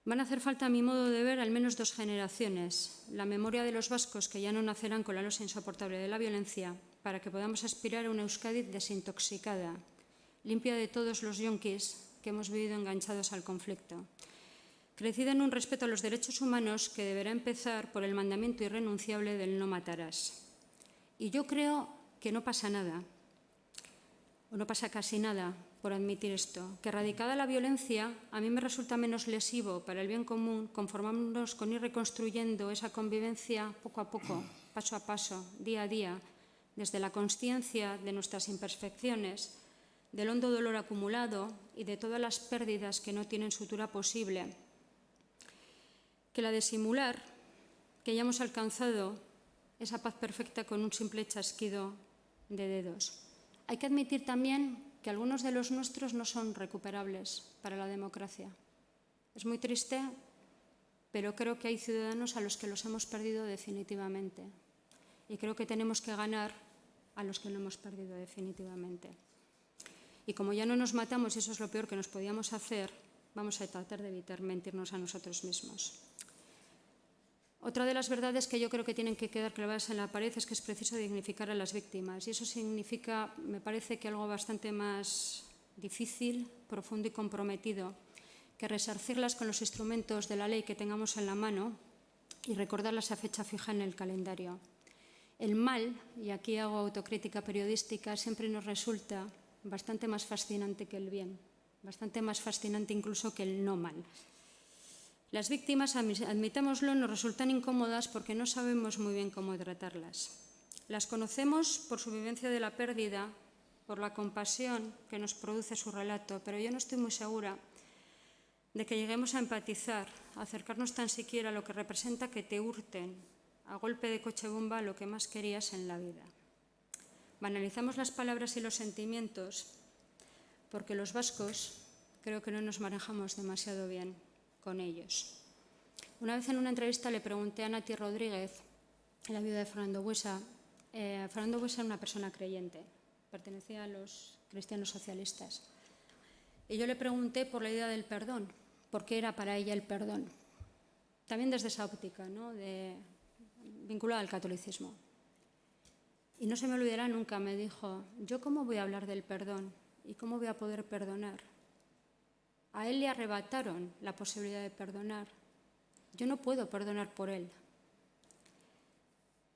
Van a hacer falta, a mi modo de ver, al menos 2 generaciones, la memoria de los vascos que ya no nacerán con la losa insoportable de la violencia, para que podamos aspirar a una Euskadi desintoxicada, limpia de todos los yonquis que hemos vivido enganchados al conflicto, crecida en un respeto a los derechos humanos que deberá empezar por el mandamiento irrenunciable del no matarás. Y yo creo que no pasa nada, o no pasa casi nada por admitir esto, que erradicada la violencia, a mí me resulta menos lesivo para el bien común conformarnos con ir reconstruyendo esa convivencia poco a poco, paso a paso, día a día, desde la consciencia de nuestras imperfecciones, del hondo dolor acumulado y de todas las pérdidas que no tienen sutura posible, que la de simular que ya hemos alcanzado esa paz perfecta con un simple chasquido de dedos. Hay que admitir también que algunos de los nuestros no son recuperables para la democracia. Es muy triste, pero creo que hay ciudadanos a los que los hemos perdido definitivamente. Y creo que tenemos que ganar a los que no hemos perdido definitivamente. Y como ya no nos matamos, y eso es lo peor que nos podíamos hacer, vamos a tratar de evitar mentirnos a nosotros mismos. Otra de las verdades que yo creo que tienen que quedar clavadas en la pared es que es preciso dignificar a las víctimas. Y eso significa, me parece, que algo bastante más difícil, profundo y comprometido, que resarcirlas con los instrumentos de la ley que tengamos en la mano y recordarlas a fecha fija en el calendario. El mal, y aquí hago autocrítica periodística, siempre nos resulta bastante más fascinante que el bien, bastante más fascinante incluso que el no mal. Las víctimas, admitámoslo, nos resultan incómodas porque no sabemos muy bien cómo tratarlas. Las conocemos por su vivencia de la pérdida, por la compasión que nos produce su relato, pero yo no estoy muy segura de que lleguemos a empatizar, a acercarnos tan siquiera a lo que representa que te hurten a golpe de coche bomba lo que más querías en la vida. Banalizamos las palabras y los sentimientos porque los vascos creo que no nos manejamos demasiado bien con ellos. Una vez en una entrevista le pregunté a Nati Rodríguez, la viuda de Fernando Buesa. Fernando Buesa era una persona creyente, pertenecía a los cristianos socialistas. Y yo le pregunté por la idea del perdón, por qué era para ella el perdón. También desde esa óptica, ¿no? Vinculada al catolicismo. Y no se me olvidará nunca, me dijo, ¿yo cómo voy a hablar del perdón? ¿Y cómo voy a poder perdonar? A él le arrebataron la posibilidad de perdonar. Yo no puedo perdonar por él.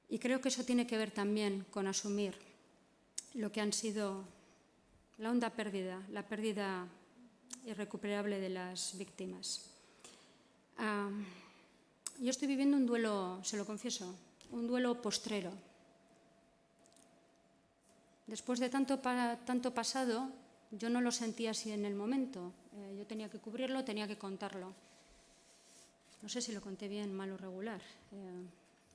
Y creo que eso tiene que ver también con asumir lo que han sido la honda pérdida, la pérdida irrecuperable de las víctimas. Yo estoy viviendo un duelo, se lo confieso, un duelo postrero. Después de tanto pasado, yo no lo sentía así en el momento. Yo tenía que cubrirlo, tenía que contarlo. No sé si lo conté bien, mal o regular.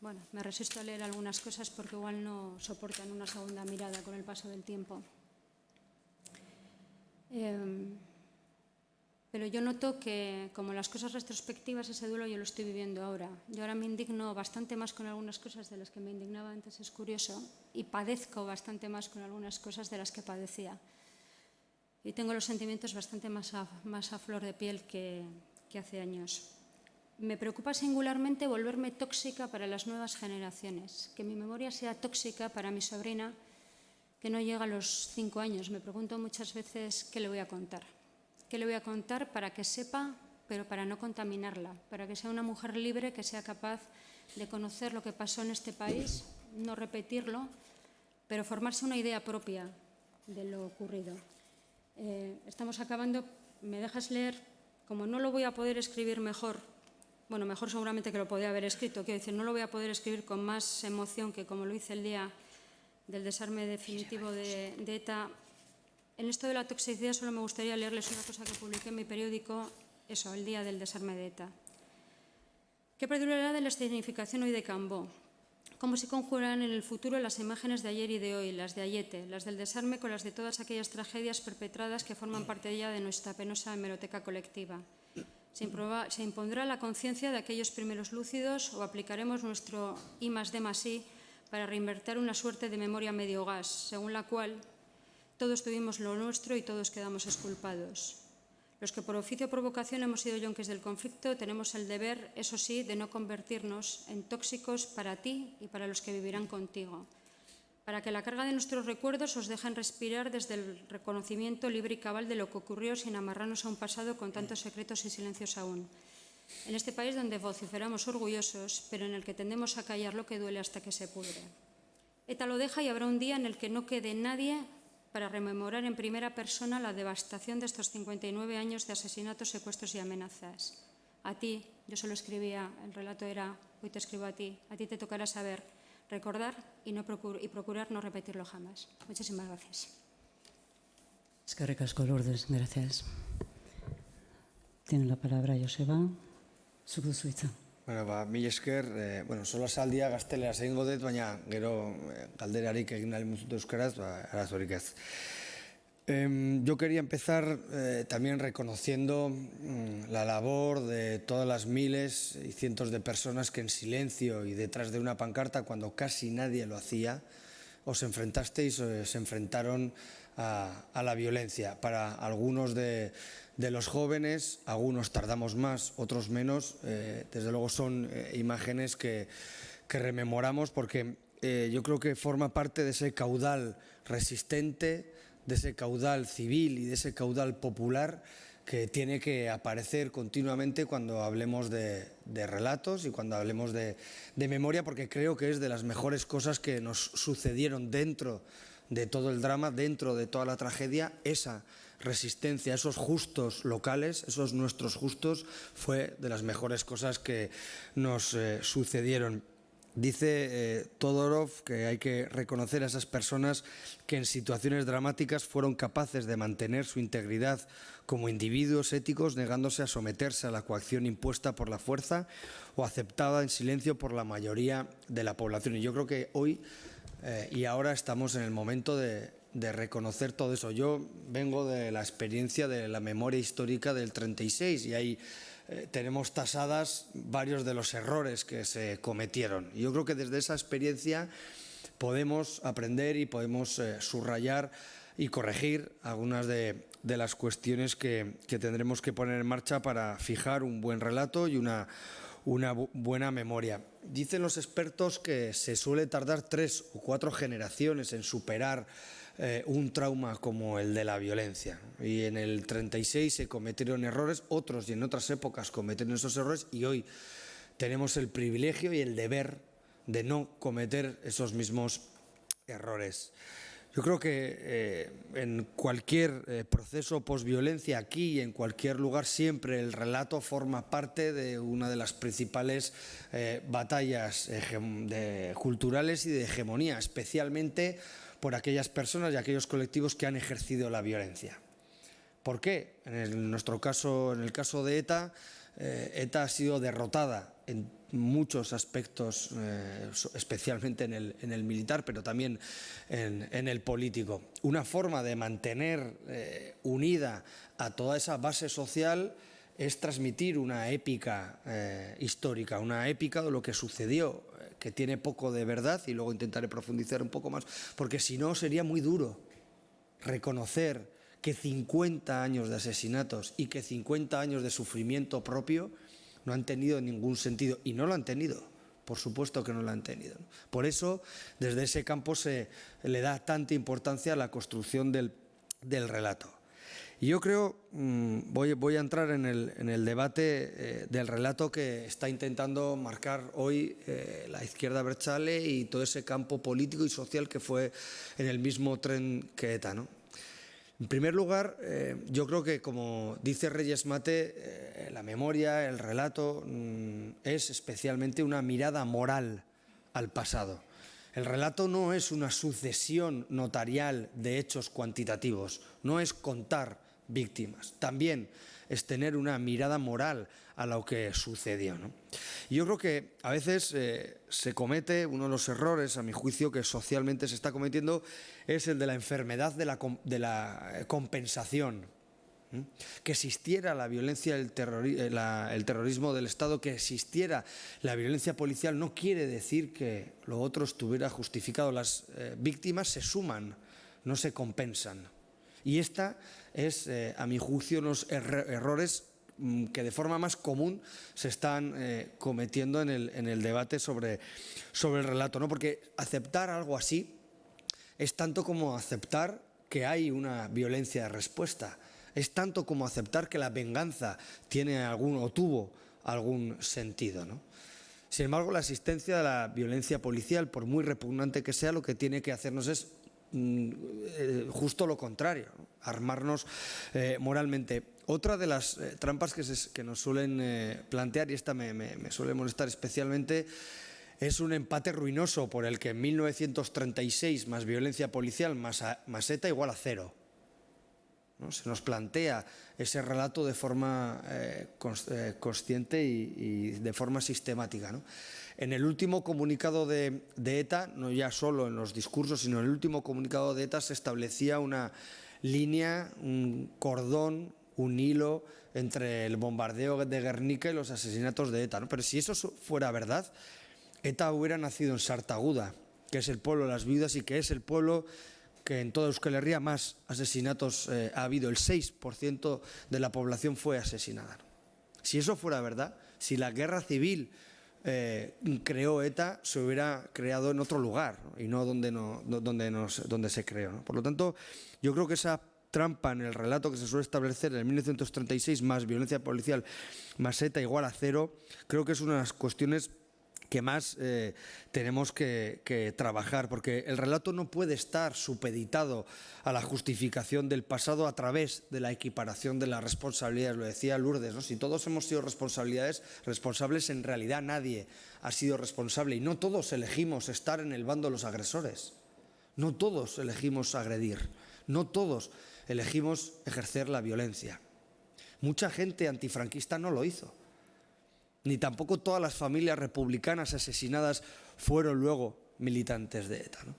bueno, me resisto a leer algunas cosas porque igual no soportan una segunda mirada con el paso del tiempo. Pero yo noto que, como las cosas retrospectivas, ese duelo yo lo estoy viviendo ahora. Yo ahora me indigno bastante más con algunas cosas de las que me indignaba antes, es curioso, y padezco bastante más con algunas cosas de las que padecía. Y tengo los sentimientos bastante más a flor de piel que hace años. Me preocupa singularmente volverme tóxica para las nuevas generaciones, que mi memoria sea tóxica para mi sobrina, que no llega a los 5 años. Me pregunto muchas veces qué le voy a contar. ¿Qué le voy a contar para que sepa, pero para no contaminarla? Para que sea una mujer libre, que sea capaz de conocer lo que pasó en este país, no repetirlo, pero formarse una idea propia de lo ocurrido. Estamos acabando. ¿Me dejas leer? Como no lo voy a poder escribir mejor, bueno, mejor seguramente que lo podía haber escrito, quiero decir, no lo voy a poder escribir con más emoción que como lo hice el día del desarme definitivo de ETA. En esto de la toxicidad solo me gustaría leerles una cosa que publiqué en mi periódico, eso, el día del desarme de ETA. ¿Qué perdurará de la escenificación hoy de Cambó? ¿Cómo se conjuran en el futuro las imágenes de ayer y de hoy, las de Ayete, las del desarme con las de todas aquellas tragedias perpetradas que forman parte ya de nuestra penosa hemeroteca colectiva? ¿Se impondrá la conciencia de aquellos primeros lúcidos o aplicaremos nuestro I+D+I para reinvertir una suerte de memoria medio gas, según la cual todos tuvimos lo nuestro y todos quedamos exculpados? Los que por oficio o por vocación hemos sido yonquis del conflicto tenemos el deber, eso sí, de no convertirnos en tóxicos para ti y para los que vivirán contigo, para que la carga de nuestros recuerdos os dejen respirar desde el reconocimiento libre y cabal de lo que ocurrió sin amarrarnos a un pasado con tantos secretos y silencios aún. En este país donde vociferamos orgullosos, pero en el que tendemos a callar lo que duele hasta que se pudre. ETA lo deja y habrá un día en el que no quede nadie para rememorar en primera persona la devastación de estos 59 años de asesinatos, secuestros y amenazas. A ti, yo solo escribía, el relato era, hoy te escribo a ti te tocará saber, recordar y procurar no repetirlo jamás. Muchísimas gracias. Eskerrik asko, Lourdes, gracias. Tiene la palabra Joseba, zuk duzu hitza. Bueno, mila esker, solasaldia gazteleraz egingo dut, baina gero galderarik egin nahi muzut euskaraz, arazorik ez. Yo quería empezar también reconociendo la labor de todas las miles y cientos de personas que en silencio y detrás de una pancarta, cuando casi nadie lo hacía, os enfrentasteis o se enfrentaron a la violencia. Para algunos de los jóvenes, algunos tardamos más, otros menos. Desde luego son imágenes que rememoramos porque yo creo que forma parte de ese caudal resistente, de ese caudal civil y de ese caudal popular que tiene que aparecer continuamente cuando hablemos de relatos y cuando hablemos de memoria, porque creo que es de las mejores cosas que nos sucedieron dentro de todo el drama, dentro de toda la tragedia. Esa resistencia, esos justos locales, esos nuestros justos, fue de las mejores cosas que nos sucedieron. Dice Todorov que hay que reconocer a esas personas que en situaciones dramáticas fueron capaces de mantener su integridad como individuos éticos, negándose a someterse a la coacción impuesta por la fuerza o aceptada en silencio por la mayoría de la población. Y yo creo que hoy y ahora estamos en el momento de reconocer todo eso. Yo vengo de la experiencia de la memoria histórica del 36 y ahí tenemos tasadas varios de los errores que se cometieron. Y yo creo que desde esa experiencia podemos aprender y podemos subrayar y corregir algunas de las cuestiones que tendremos que poner en marcha para fijar un buen relato y una buena memoria. Dicen los expertos que se suele tardar 3 o 4 generaciones en superar un trauma como el de la violencia. Y en el 36 se cometieron errores, otros y en otras épocas cometieron esos errores y hoy tenemos el privilegio y el deber de no cometer esos mismos errores. Yo creo que en cualquier proceso posviolencia, aquí y en cualquier lugar, siempre el relato forma parte de una de las principales batallas culturales y de hegemonía, especialmente por aquellas personas y aquellos colectivos que han ejercido la violencia. ¿Por qué? En nuestro caso, en el caso de ETA, ETA ha sido derrotada en muchos aspectos, especialmente en el militar, pero también en el político. Una forma de mantener unida a toda esa base social es transmitir una épica histórica, una épica de lo que sucedió, que tiene poco de verdad, y luego intentaré profundizar un poco más, porque si no sería muy duro reconocer que 50 años de asesinatos y que 50 años de sufrimiento propio no han tenido ningún sentido, y no lo han tenido, por supuesto que no lo han tenido. Por eso, desde ese campo se le da tanta importancia a la construcción del relato. Y yo creo, voy a entrar en el debate del relato que está intentando marcar hoy la izquierda abertzale y todo ese campo político y social que fue en el mismo tren que ETA, ¿no? En primer lugar, yo creo que, como dice Reyes Mate, la memoria, el relato, es especialmente una mirada moral al pasado. El relato no es una sucesión notarial de hechos cuantitativos, no es contar víctimas, también es tener una mirada moral a lo que sucedió, ¿no? Y yo creo que a veces se comete uno de los errores, a mi juicio, que socialmente se está cometiendo, es el de la enfermedad de la compensación. Que existiera la violencia, el terrorismo del Estado, que existiera la violencia policial, no quiere decir que lo otro estuviera justificado. Las víctimas se suman, no se compensan. Y esta es, a mi juicio, los errores que de forma más común se están cometiendo en el debate sobre el relato, ¿no? Porque aceptar algo así es tanto como aceptar que hay una violencia de respuesta. Es tanto como aceptar que la venganza tuvo algún sentido, ¿no? Sin embargo, la existencia de la violencia policial, por muy repugnante que sea, lo que tiene que hacernos es justo lo contrario, ¿no? Armarnos moralmente. Otra de las trampas que nos suelen plantear, y esta me suele molestar especialmente, es un empate ruinoso por el que en 1936 más violencia policial más ETA igual a 0. ¿No? Se nos plantea ese relato de forma consciente y de forma sistemática, ¿no? En el último comunicado de ETA, no ya solo en los discursos, sino en el último comunicado de ETA se establecía una línea, un cordón, un hilo entre el bombardeo de Guernica y los asesinatos de ETA, ¿no? Pero si eso fuera verdad, ETA hubiera nacido en Sartaguda, que es el pueblo de las viudas y que es el pueblo que en toda Euskal Herria más asesinatos ha habido. El 6% de la población fue asesinada. Si eso fuera verdad, si la guerra civil creó ETA, se hubiera creado en otro lugar, ¿no? Y no donde se creó, ¿no? Por lo tanto, yo creo que esa trampa en el relato que se suele establecer en el 1936 más violencia policial más ETA igual a 0, creo que es una de las cuestiones que más tenemos que trabajar, porque el relato no puede estar supeditado a la justificación del pasado a través de la equiparación de las responsabilidades. Lo decía Lourdes, ¿no? Si todos hemos sido responsables, en realidad nadie ha sido responsable, y no todos elegimos estar en el bando de los agresores, no todos elegimos agredir, no todos elegimos ejercer la violencia. Mucha gente antifranquista no lo hizo. Ni tampoco todas las familias republicanas asesinadas fueron luego militantes de ETA, ¿no?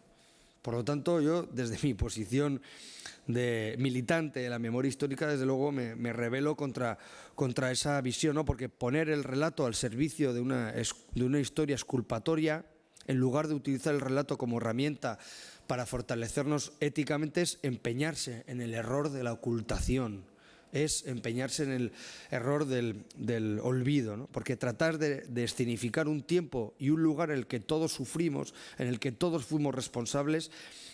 Por lo tanto, yo, desde mi posición de militante de la memoria histórica, desde luego me rebelo contra esa visión, ¿no? Porque poner el relato al servicio de una historia exculpatoria, en lugar de utilizar el relato como herramienta para fortalecernos éticamente, es empeñarse en el error de la ocultación. Es empeñarse en el error del olvido, ¿no? Porque tratar de escenificar un tiempo y un lugar en el que todos sufrimos, en el que todos fuimos responsables,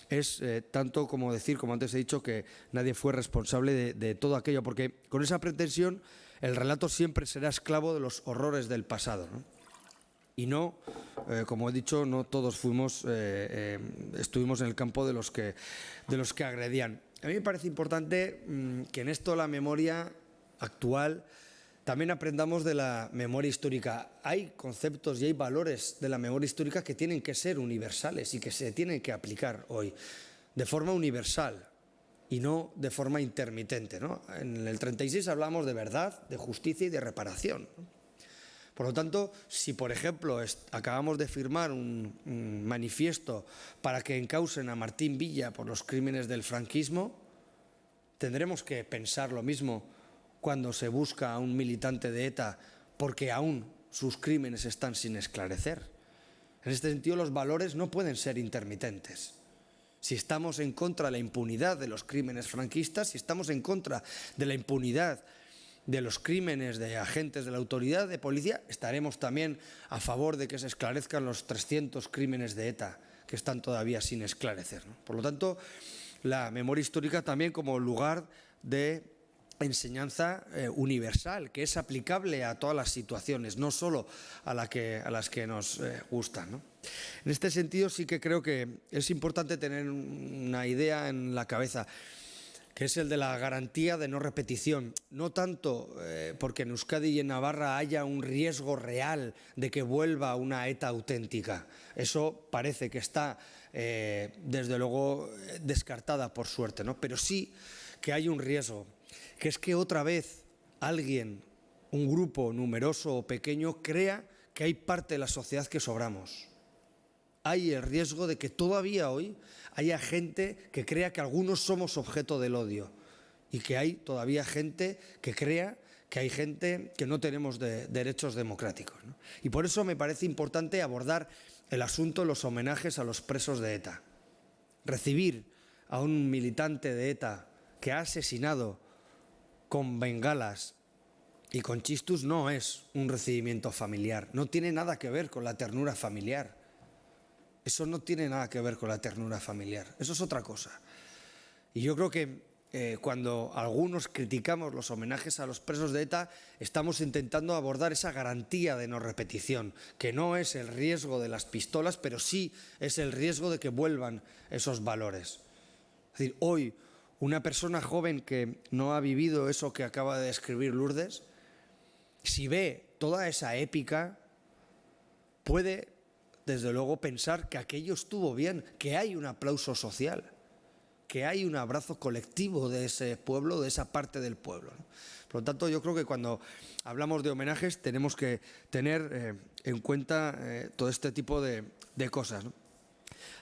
es tanto como decir, como antes he dicho, que nadie fue responsable de todo aquello, porque con esa pretensión el relato siempre será esclavo de los horrores del pasado, ¿no? Y no, como he dicho, no todos estuvimos en el campo de los que agredían. A mí me parece importante que en esto la memoria actual también aprendamos de la memoria histórica. Hay conceptos y hay valores de la memoria histórica que tienen que ser universales y que se tienen que aplicar hoy de forma universal y no de forma intermitente, ¿no? En el 36 hablamos de verdad, de justicia y de reparación, ¿no? Por lo tanto, si, por ejemplo, acabamos de firmar un manifiesto para que encausen a Martín Villa por los crímenes del franquismo, tendremos que pensar lo mismo cuando se busca a un militante de ETA porque aún sus crímenes están sin esclarecer. En este sentido, los valores no pueden ser intermitentes. Si estamos en contra de la impunidad de los crímenes franquistas, si estamos en contra de la impunidad de los crímenes de agentes de la autoridad de policía, estaremos también a favor de que se esclarezcan los 300 crímenes de ETA que están todavía sin esclarecer, ¿no? Por lo tanto, la memoria histórica también como lugar de enseñanza universal, que es aplicable a todas las situaciones, no solo a las que nos gustan, ¿no? En este sentido sí que creo que es importante tener una idea en la cabeza, que es el de la garantía de no repetición. No tanto porque en Euskadi y en Navarra haya un riesgo real de que vuelva una ETA auténtica. Eso parece que está, desde luego, descartada por suerte, ¿no? Pero sí que hay un riesgo, que es que otra vez alguien, un grupo numeroso o pequeño, crea que hay parte de la sociedad que sobramos. Hay el riesgo de que todavía hoy haya gente que crea que algunos somos objeto del odio y que hay todavía gente que crea que hay gente que no tenemos derechos democráticos, ¿no? Y por eso me parece importante abordar el asunto de los homenajes a los presos de ETA. Recibir a un militante de ETA que ha asesinado con bengalas y con chistus no es un recibimiento familiar, no tiene nada que ver con la ternura familiar. Eso no tiene nada que ver con la ternura familiar, eso es otra cosa. Y yo creo que cuando algunos criticamos los homenajes a los presos de ETA, estamos intentando abordar esa garantía de no repetición, que no es el riesgo de las pistolas, pero sí es el riesgo de que vuelvan esos valores. Es decir, hoy una persona joven que no ha vivido eso que acaba de describir Lourdes, si ve toda esa épica, puede desde luego pensar que aquello estuvo bien, que hay un aplauso social, que hay un abrazo colectivo de ese pueblo, de esa parte del pueblo, ¿no? Por lo tanto, yo creo que cuando hablamos de homenajes tenemos que tener en cuenta todo este tipo de cosas, ¿no?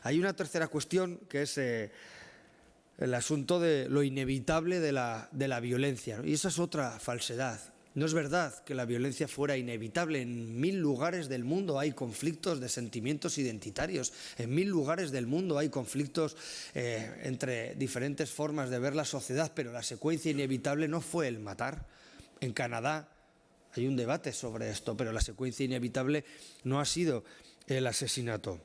Hay una tercera cuestión que es el asunto de lo inevitable de la violencia, ¿no? Y esa es otra falsedad. No es verdad que la violencia fuera inevitable. En 1000 lugares del mundo hay conflictos de sentimientos identitarios. En 1000 lugares del mundo hay conflictos entre diferentes formas de ver la sociedad, pero la secuencia inevitable no fue el matar. En Canadá hay un debate sobre esto, pero la secuencia inevitable no ha sido el asesinato.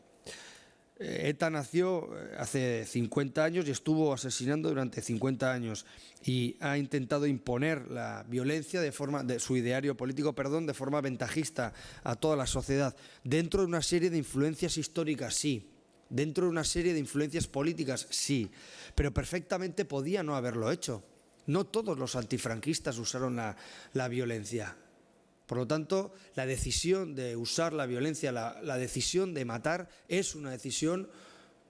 ETA nació hace 50 años y estuvo asesinando durante 50 años y ha intentado imponer la violencia de su ideario político, de forma ventajista a toda la sociedad, dentro de una serie de influencias históricas, sí, dentro de una serie de influencias políticas, sí, pero perfectamente podía no haberlo hecho. No todos los antifranquistas usaron la violencia. Por lo tanto, la decisión de usar la violencia, la decisión de matar, es una decisión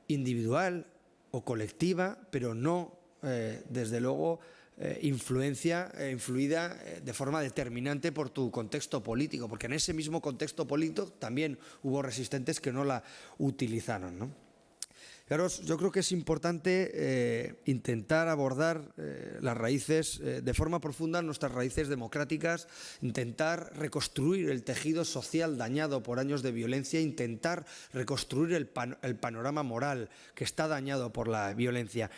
individual o colectiva, pero no, desde luego, influida de forma determinante por tu contexto político, porque en ese mismo contexto político también hubo resistentes que no la utilizaron, ¿no? Claro, yo creo que es importante intentar abordar las raíces de forma profunda, nuestras raíces democráticas, intentar reconstruir el tejido social dañado por años de violencia, intentar reconstruir el panorama moral que está dañado por la violencia.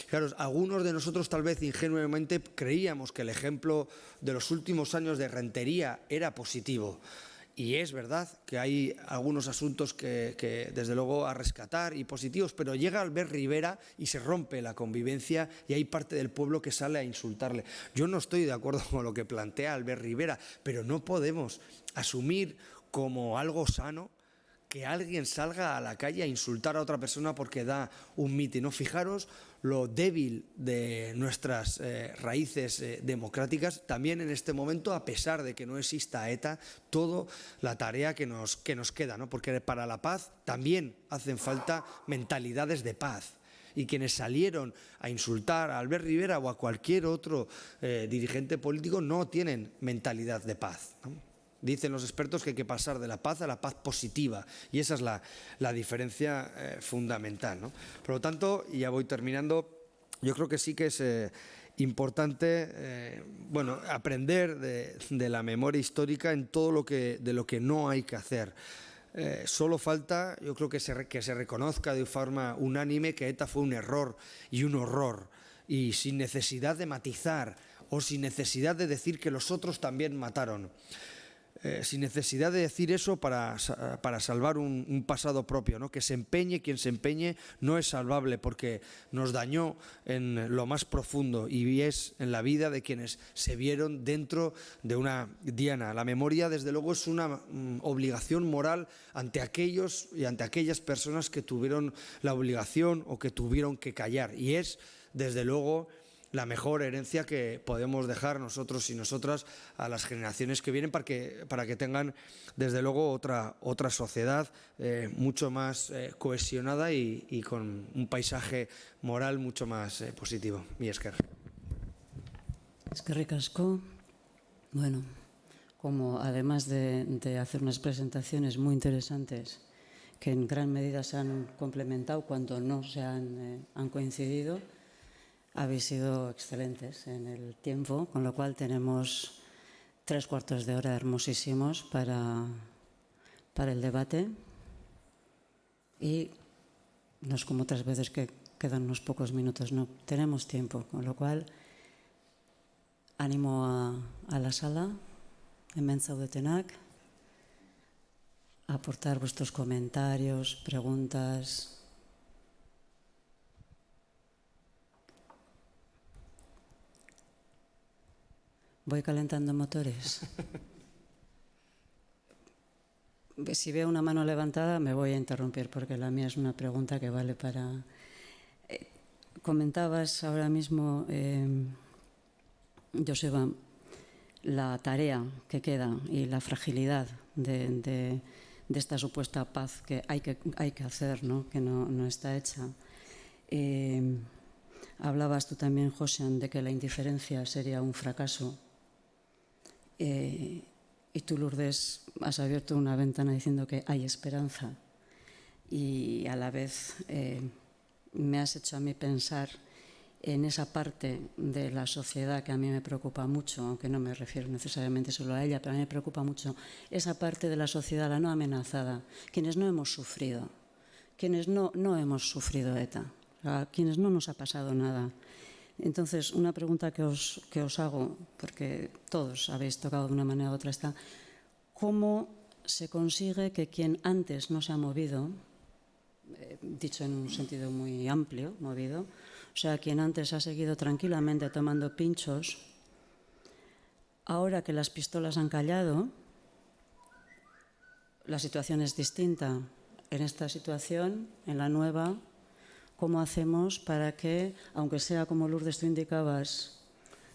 Claro, algunos de nosotros tal vez ingenuamente creíamos que el ejemplo de los últimos años de Rentería era positivo. Y es verdad que hay algunos asuntos que desde luego a rescatar y positivos, pero llega Albert Rivera y se rompe la convivencia y hay parte del pueblo que sale a insultarle. Yo no estoy de acuerdo con lo que plantea Albert Rivera, pero no podemos asumir como algo sano que alguien salga a la calle a insultar a otra persona porque da un mitin, ¿no? Fijaros lo débil de nuestras raíces democráticas, también en este momento, a pesar de que no exista ETA, toda la tarea que nos queda, ¿no? Porque para la paz también hacen falta mentalidades de paz. Y quienes salieron a insultar a Albert Rivera o a cualquier otro dirigente político no tienen mentalidad de paz, ¿no? Dicen los expertos que hay que pasar de la paz a la paz positiva, y esa es la diferencia fundamental, ¿no? Por lo tanto, y ya voy terminando, yo creo que sí que es importante aprender de la memoria histórica en todo de lo que no hay que hacer. Solo falta, yo creo que se reconozca de forma unánime que ETA fue un error y un horror, y sin necesidad de matizar o sin necesidad de decir que los otros también mataron. Sin necesidad de decir eso para salvar un pasado propio, ¿no? Que se empeñe quien se empeñe no es salvable, porque nos dañó en lo más profundo y es en la vida de quienes se vieron dentro de una diana. La memoria, desde luego, es una obligación moral ante aquellos y ante aquellas personas que tuvieron la obligación o que tuvieron que callar, y es, desde luego, la mejor herencia que podemos dejar nosotros y nosotras a las generaciones que vienen, para que tengan, desde luego, otra sociedad mucho más cohesionada y con un paisaje moral mucho más positivo. Mi esker. Eskerrik asko. Bueno, como además de hacer unas presentaciones muy interesantes que en gran medida se han complementado cuando no se han coincidido, habéis sido excelentes en el tiempo, con lo cual tenemos 3/4 de hora hermosísimos para el debate, y no es como otras veces que quedan unos pocos minutos, no, tenemos tiempo, con lo cual animo a la sala, hemen zaudetenak, a aportar vuestros comentarios, preguntas. Voy calentando motores. Si veo una mano levantada me voy a interrumpir, porque la mía es una pregunta que vale para... Comentabas ahora mismo, Joseba, la tarea que queda y la fragilidad de esta supuesta paz que hay que hacer, ¿no? Que no está hecha. Hablabas tú también, Josean, de que la indiferencia sería un fracaso. Y tú, Lourdes, has abierto una ventana diciendo que hay esperanza, y a la vez me has hecho a mí pensar en esa parte de la sociedad que a mí me preocupa mucho, aunque no me refiero necesariamente solo a ella, pero a mí me preocupa mucho esa parte de la sociedad, la no amenazada, quienes no hemos sufrido, quienes no hemos sufrido ETA, a quienes no nos ha pasado nada. Entonces, una pregunta que os hago, porque todos habéis tocado de una manera u otra, está: ¿cómo se consigue que quien antes no se ha movido, dicho en un sentido muy amplio, movido, o sea, quien antes ha seguido tranquilamente tomando pinchos, ahora que las pistolas han callado, la situación es distinta? En esta situación, en la nueva, ¿cómo hacemos para que, aunque sea como Lourdes tú indicabas,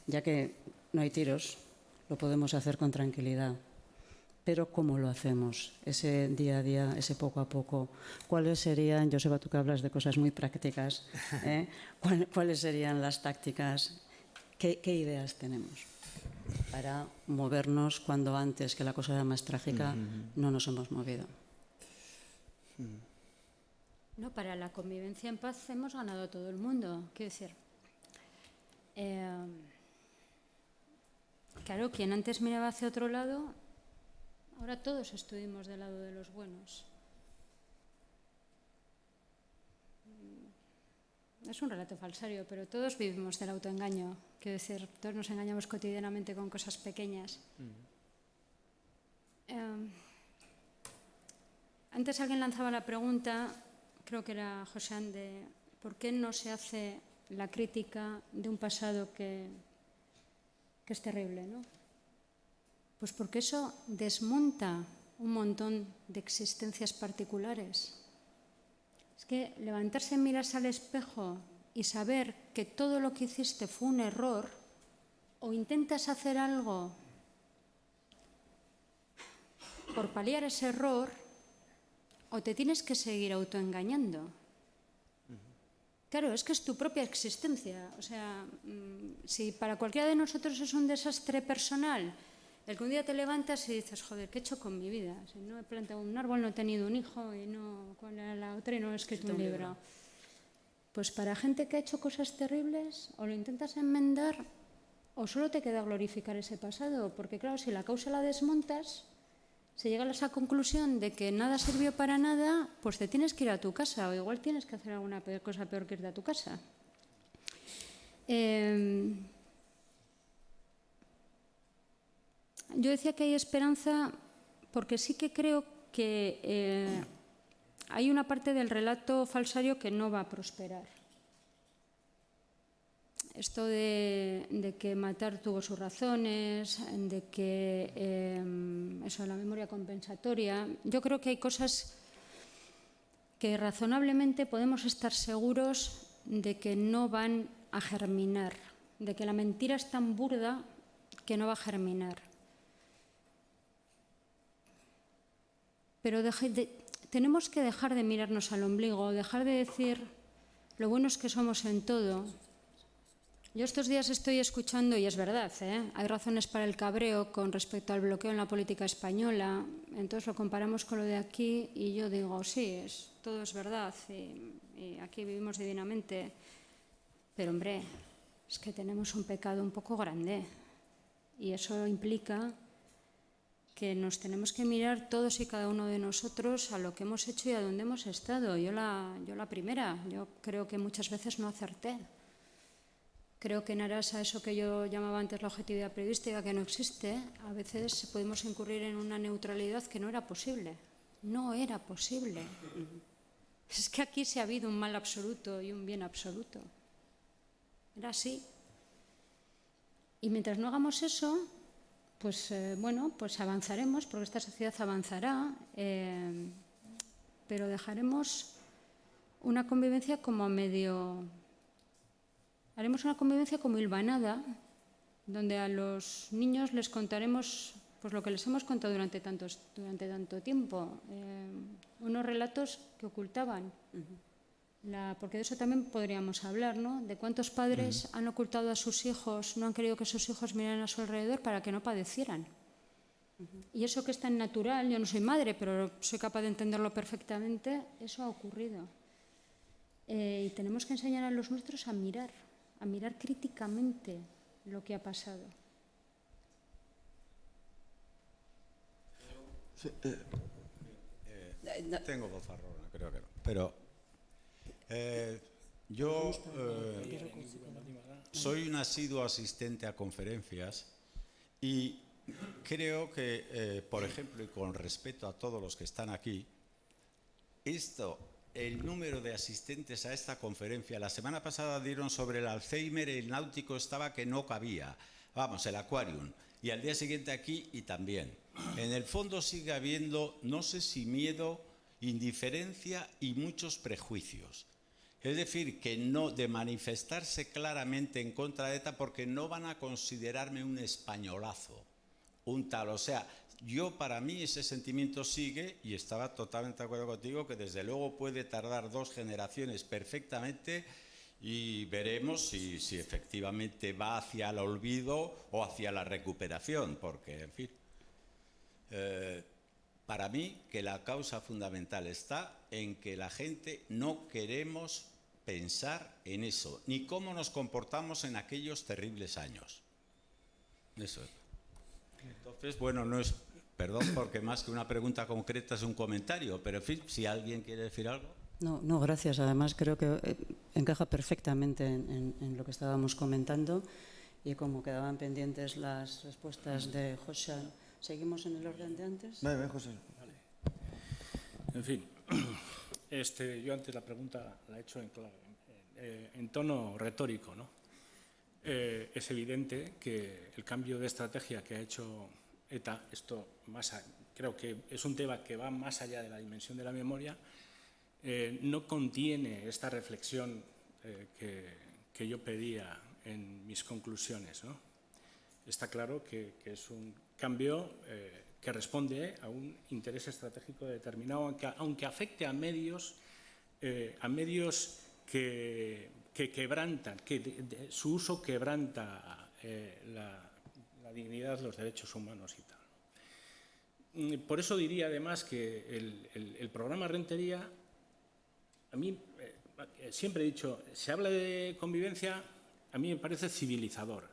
ya que no hay tiros, lo podemos hacer con tranquilidad? Pero ¿cómo lo hacemos? Ese día a día, ese poco a poco. ¿Cuáles serían, Joseba, tú que hablas de cosas muy prácticas, cuáles serían las tácticas? ¿Qué ideas tenemos para movernos cuando antes, que la cosa era más trágica, no nos hemos movido? No, para la convivencia en paz hemos ganado todo el mundo. Quiero decir, claro, quien antes miraba hacia otro lado, ahora todos estuvimos del lado de los buenos. Es un relato falsario, pero todos vivimos del autoengaño. Quiero decir, todos nos engañamos cotidianamente con cosas pequeñas. Antes alguien lanzaba la pregunta, creo que era Josean, de por qué no se hace la crítica de un pasado que es terrible, ¿no? Pues porque eso desmonta un montón de existencias particulares. Es que levantarse, mirarse al espejo y saber que todo lo que hiciste fue un error, o intentas hacer algo por paliar ese error, o te tienes que seguir autoengañando. Claro, es que es tu propia existencia. O sea, si para cualquiera de nosotros es un desastre personal, El que un día te levantas y dices, joder, ¿qué he hecho con mi vida? Si no he plantado un árbol, no he tenido un hijo, y no, ¿cuál era la otra? Y no he escrito un libro. Pues para gente que ha hecho cosas terribles, o lo intentas enmendar, o solo te queda glorificar ese pasado. Porque claro, si la causa la desmontas, se llega a esa conclusión de que nada sirvió para nada, pues te tienes que ir a tu casa, o igual tienes que hacer alguna cosa peor que irte a tu casa. Yo decía que hay esperanza porque sí que creo que hay una parte del relato falsario que no va a prosperar. Esto de que matar tuvo sus razones, de que eso, la memoria compensatoria. Yo creo que hay cosas que razonablemente podemos estar seguros de que no van a germinar, de que la mentira es tan burda que no va a germinar. Pero tenemos que dejar de mirarnos al ombligo, dejar de decir lo buenos que somos en todo. Yo estos días estoy escuchando, y es verdad, hay razones para el cabreo con respecto al bloqueo en la política española, entonces lo comparamos con lo de aquí y yo digo, sí, todo es verdad y aquí vivimos divinamente, pero hombre, es que tenemos un pecado un poco grande y eso implica que nos tenemos que mirar todos y cada uno de nosotros a lo que hemos hecho y a dónde hemos estado. Yo la primera, yo creo que muchas veces no acerté. Creo que en aras a eso que yo llamaba antes la objetividad periodística, que no existe, a veces podemos incurrir en una neutralidad que no era posible. No era posible. Es que aquí sí ha habido un mal absoluto y un bien absoluto. Era así. Y mientras no hagamos eso, pues bueno, pues avanzaremos, porque esta sociedad avanzará, pero dejaremos una convivencia como medio... Haremos una convivencia como hilvanada, donde a los niños les contaremos pues, lo que les hemos contado durante tanto tiempo, unos relatos que ocultaban. Porque de eso también podríamos hablar, ¿no? De cuántos padres han ocultado a sus hijos, no han querido que sus hijos miraran a su alrededor para que no padecieran. Y eso que es tan natural, yo no soy madre, pero soy capaz de entenderlo perfectamente, eso ha ocurrido. Y tenemos que enseñar a los nuestros a mirar críticamente lo que ha pasado. Sí, tengo bozarrona, creo que no. Pero yo soy un asiduo asistente a conferencias y creo que, por ejemplo, y con respeto a todos los que están aquí, el número de asistentes a esta conferencia, la semana pasada dieron sobre el Alzheimer, el náutico estaba que no cabía, vamos, el Aquarium, y al día siguiente aquí y también. En el fondo sigue habiendo, no sé si miedo, indiferencia y muchos prejuicios. Es decir, que no, de manifestarse claramente en contra de ETA porque no van a considerarme un españolazo, un tal, o sea... Yo, para mí, ese sentimiento sigue y estaba totalmente de acuerdo contigo que desde luego puede tardar 2 generaciones perfectamente y veremos si efectivamente va hacia el olvido o hacia la recuperación, porque, en fin, para mí que la causa fundamental está en que la gente no queremos pensar en eso, ni cómo nos comportamos en aquellos terribles años. Eso es. Entonces, bueno, no es... Perdón, porque más que una pregunta concreta es un comentario, pero en fin, si alguien quiere decir algo. No, gracias. Además, creo que encaja perfectamente en lo que estábamos comentando y como quedaban pendientes las respuestas de José. ¿Seguimos en el orden de antes? Vale, José. Vale. En fin, yo antes la pregunta la he hecho en tono retórico, ¿no? Es evidente que el cambio de estrategia que ha hecho ETA, creo que es un tema que va más allá de la dimensión de la memoria, no contiene esta reflexión que yo pedía en mis conclusiones, ¿no? Está claro que es un cambio que responde a un interés estratégico determinado, aunque afecte a medios que quebrantan, su uso quebranta la la dignidad, los derechos humanos y tal. Por eso diría además que el programa Rentería, a mí siempre he dicho, se habla de convivencia, a mí me parece civilizador,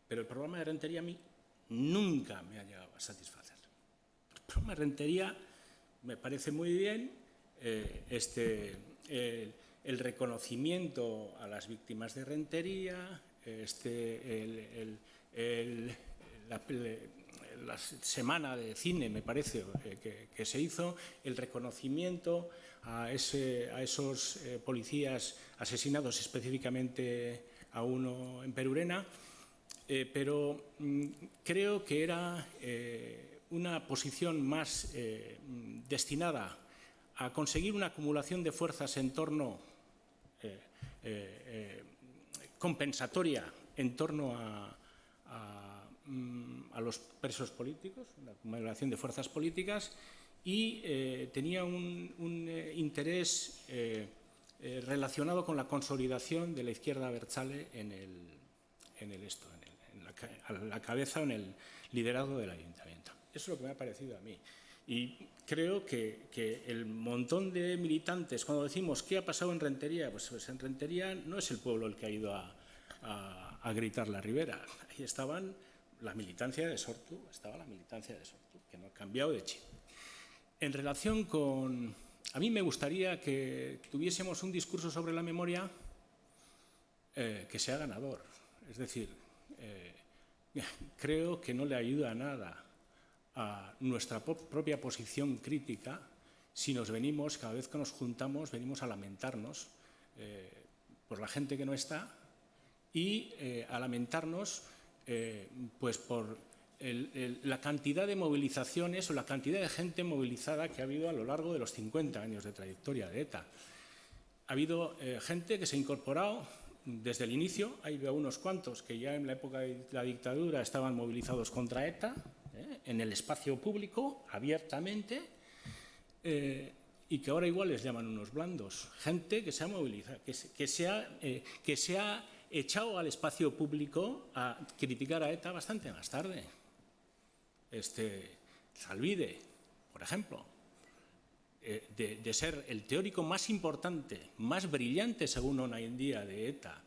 pero el programa de Rentería a mí nunca me ha llegado a satisfacer. El programa de Rentería me parece muy bien, el reconocimiento a las víctimas de Rentería, la semana de cine, me parece, que se hizo, el reconocimiento a esos policías asesinados, específicamente a uno en Perurena, pero creo que era una posición más destinada a conseguir una acumulación de fuerzas en torno compensatoria en torno a los presos políticos, una acumulación de fuerzas políticas, y tenía un interés relacionado con la consolidación de la izquierda abertzale a la cabeza o en el liderazgo del ayuntamiento. Eso es lo que me ha parecido a mí. Y creo que el montón de militantes, cuando decimos ¿qué ha pasado en Rentería? Pues en Rentería no es el pueblo el que ha ido a gritar la Ribera. Ahí estaban la militancia de Sortu, que no ha cambiado de chip. En relación con... A mí me gustaría que tuviésemos un discurso sobre la memoria que sea ganador. Es decir, creo que no le ayuda a nada a nuestra propia posición crítica si nos venimos, cada vez que nos juntamos, venimos a lamentarnos por la gente que no está y a lamentarnos pues por la cantidad de movilizaciones o la cantidad de gente movilizada que ha habido a lo largo de los 50 años de trayectoria de ETA. Ha habido gente que se ha incorporado desde el inicio, hay unos cuantos que ya en la época de la dictadura estaban movilizados contra ETA, en el espacio público, abiertamente, y que ahora igual les llaman unos blandos. Gente que se ha movilizado, que se ha echado al espacio público a criticar a ETA bastante más tarde. Zalbide, por ejemplo, de ser el teórico más importante, más brillante, según hoy en día, de ETA,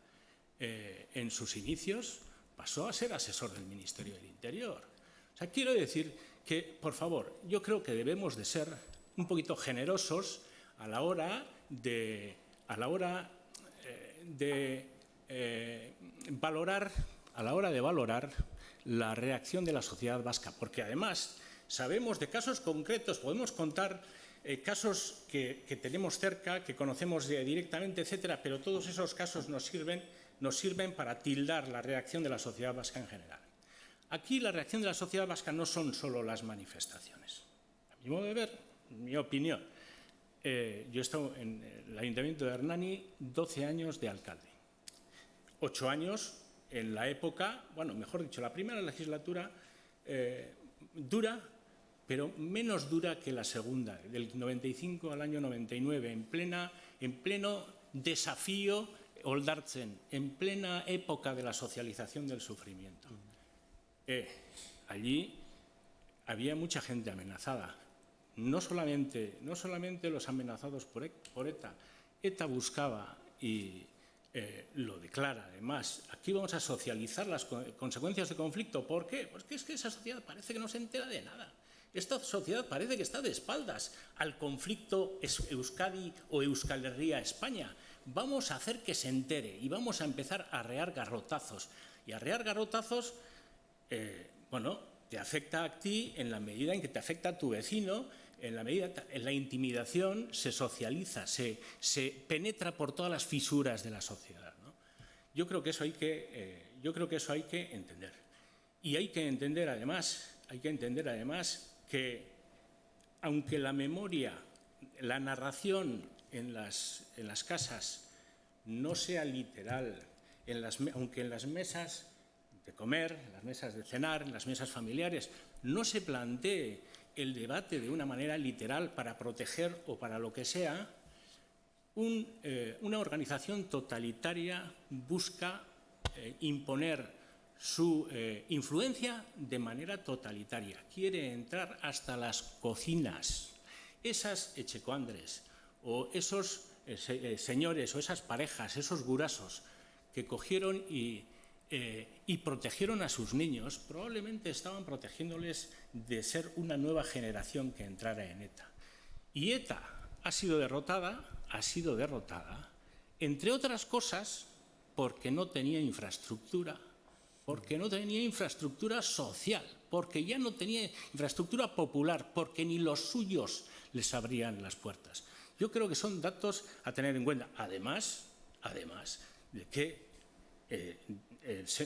en sus inicios, pasó a ser asesor del Ministerio del Interior. O sea, quiero decir que, por favor, yo creo que debemos de ser un poquito generosos a la hora de valorar la reacción de la sociedad vasca, porque además sabemos de casos concretos, podemos contar casos que tenemos cerca, que conocemos directamente, etcétera, pero todos esos casos nos sirven para tildar la reacción de la sociedad vasca en general. Aquí la reacción de la sociedad vasca no son solo las manifestaciones. A mi modo de ver, mi opinión, yo he estado en el Ayuntamiento de Hernani 12 años de alcalde, 8 años en la época, bueno, mejor dicho, la primera legislatura dura, pero menos dura que la segunda, del 95 al año 99, en pleno desafío Oldartzen, en plena época de la socialización del sufrimiento. Allí había mucha gente amenazada, no solamente los amenazados por ETA. ETA buscaba y lo declara además, aquí vamos a socializar las consecuencias de conflicto. ¿Por qué? Porque es que esa sociedad parece que no se entera de nada. Esta sociedad parece que está de espaldas al conflicto Euskadi o Euskal Herria-España. Vamos a hacer que se entere y vamos a empezar a arrear garrotazos. Y arrear garrotazos, bueno, te afecta a ti en la medida en que te afecta a tu vecino, en la intimidación se socializa, se penetra por todas las fisuras de la sociedad, ¿no? Yo creo que eso hay que entender. Y hay que entender además que aunque la memoria, la narración en las casas no sea literal, aunque en las mesas de comer, en las mesas de cenar, en las mesas familiares, no se plantee el debate de una manera literal para proteger o para lo que sea, una organización totalitaria busca imponer su influencia de manera totalitaria. Quiere entrar hasta las cocinas. Esas echecuandres o esos señores o esas parejas, esos gurasos que cogieron y protegieron a sus niños, probablemente estaban protegiéndoles de ser una nueva generación que entrara en ETA. Y ETA ha sido derrotada, entre otras cosas, porque no tenía infraestructura, porque no tenía infraestructura social, porque ya no tenía infraestructura popular, porque ni los suyos les abrían las puertas. Yo creo que son datos a tener en cuenta. Además de que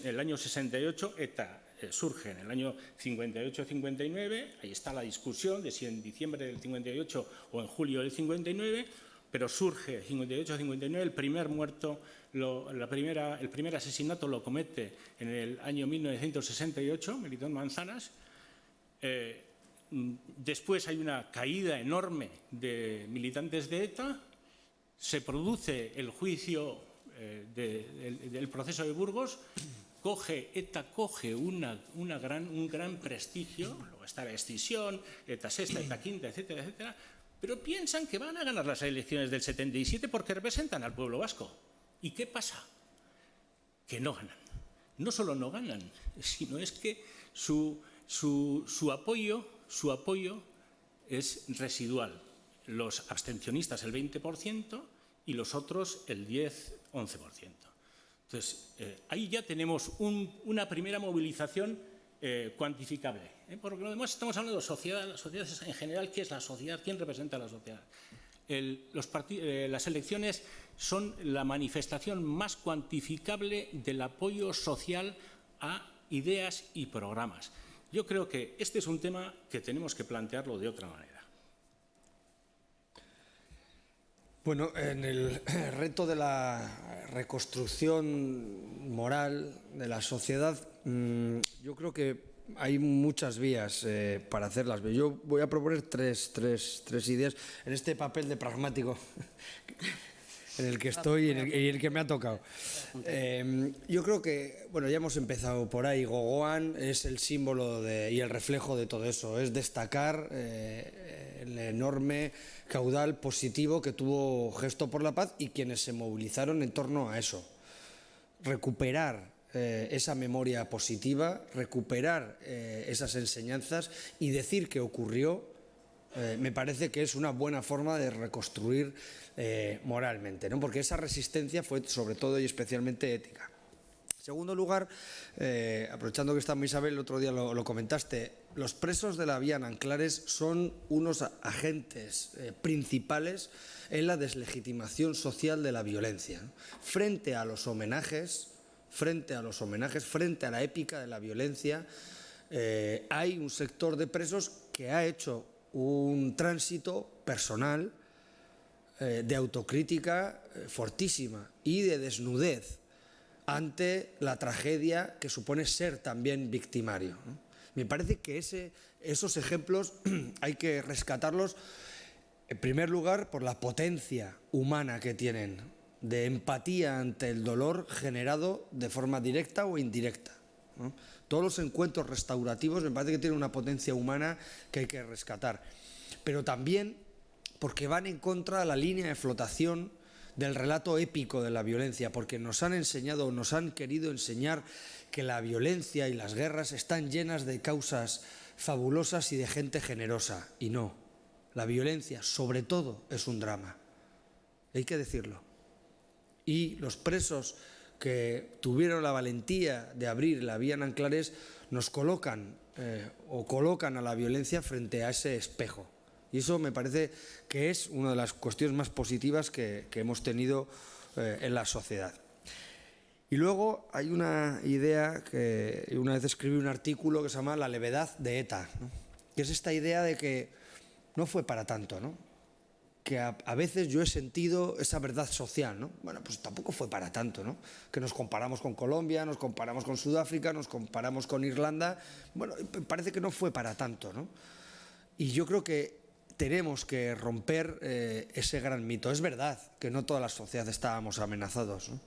el año 68 ETA surge en el año 58-59, ahí está la discusión de si en diciembre del 58 o en julio del 59, pero surge 58-59, el primer muerto, el primer asesinato lo comete en el año 1968, Melitón Manzanas. Después hay una caída enorme de militantes de ETA, se produce el juicio del proceso de Burgos, ETA coge un gran prestigio, luego está la escisión, ETA sexta, ETA quinta, etcétera, etcétera, pero piensan que van a ganar las elecciones del 77 porque representan al pueblo vasco. ¿Y qué pasa? Que no ganan. No solo no ganan, sino es que su apoyo es residual. Los abstencionistas el 20% y los otros el 10-11%. Entonces, ahí ya tenemos una primera movilización cuantificable. Por lo demás, estamos hablando de sociedades en general. ¿Qué es la sociedad? ¿Quién representa a la sociedad? Las elecciones son la manifestación más cuantificable del apoyo social a ideas y programas. Yo creo que este es un tema que tenemos que plantearlo de otra manera. Bueno, en el reto de la reconstrucción moral de la sociedad, yo creo que hay muchas vías para hacerlas. Yo voy a proponer tres ideas en este papel de pragmático en el que estoy y el que me ha tocado. Yo creo que, bueno, ya hemos empezado por ahí. Gogoan es el símbolo y el reflejo de todo eso. Es destacar el enorme caudal positivo que tuvo Gesto por la Paz y quienes se movilizaron en torno a eso. Recuperar esa memoria positiva, recuperar esas enseñanzas y decir que ocurrió, me parece que es una buena forma de reconstruir moralmente, ¿no? Porque esa resistencia fue sobre todo y especialmente ética. En segundo lugar, aprovechando que está Isabel, el otro día lo comentaste, los presos de la vía Nanclares son unos agentes principales en la deslegitimación social de la violencia, ¿no? Frente a los homenajes, frente a la épica de la violencia, hay un sector de presos que ha hecho un tránsito personal de autocrítica fortísima y de desnudez ante la tragedia que supone ser también victimario, ¿no? Me parece que esos ejemplos hay que rescatarlos, en primer lugar, por la potencia humana que tienen, de empatía ante el dolor generado de forma directa o indirecta, ¿no? Todos los encuentros restaurativos me parece que tienen una potencia humana que hay que rescatar, pero también porque van en contra de la línea de flotación del relato épico de la violencia, porque nos han enseñado, nos han querido enseñar que la violencia y las guerras están llenas de causas fabulosas y de gente generosa, y no, la violencia sobre todo es un drama, hay que decirlo. Y los presos que tuvieron la valentía de abrir la vía Nanclares nos colocan a la violencia frente a ese espejo. Y eso me parece que es una de las cuestiones más positivas que hemos tenido en la sociedad. Y luego hay una idea que una vez escribí un artículo que se llama La levedad de ETA, ¿no? Que es esta idea de que no fue para tanto, ¿no? Que a veces yo he sentido esa verdad social, ¿no? Bueno, pues tampoco fue para tanto, ¿no? Que nos comparamos con Colombia, nos comparamos con Sudáfrica, nos comparamos con Irlanda. Bueno, parece que no fue para tanto, ¿no? Y yo creo que tenemos que romper ese gran mito. Es verdad que no toda la sociedad estábamos amenazados, ¿no?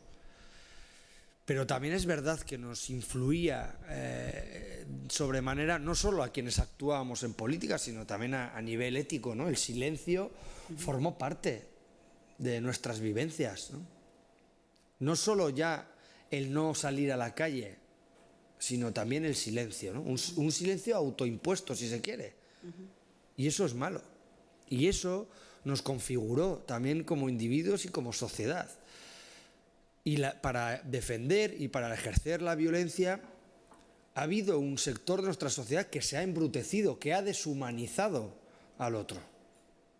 Pero también es verdad que nos influía sobremanera, no solo a quienes actuábamos en política, sino también a nivel ético, ¿no? El silencio formó parte de nuestras vivencias, ¿no? No solo ya el no salir a la calle, sino también el silencio, ¿no? Un silencio autoimpuesto, si se quiere. Y eso es malo. Y eso nos configuró también como individuos y como sociedad. Y para defender y para ejercer la violencia ha habido un sector de nuestra sociedad que se ha embrutecido, que ha deshumanizado al otro.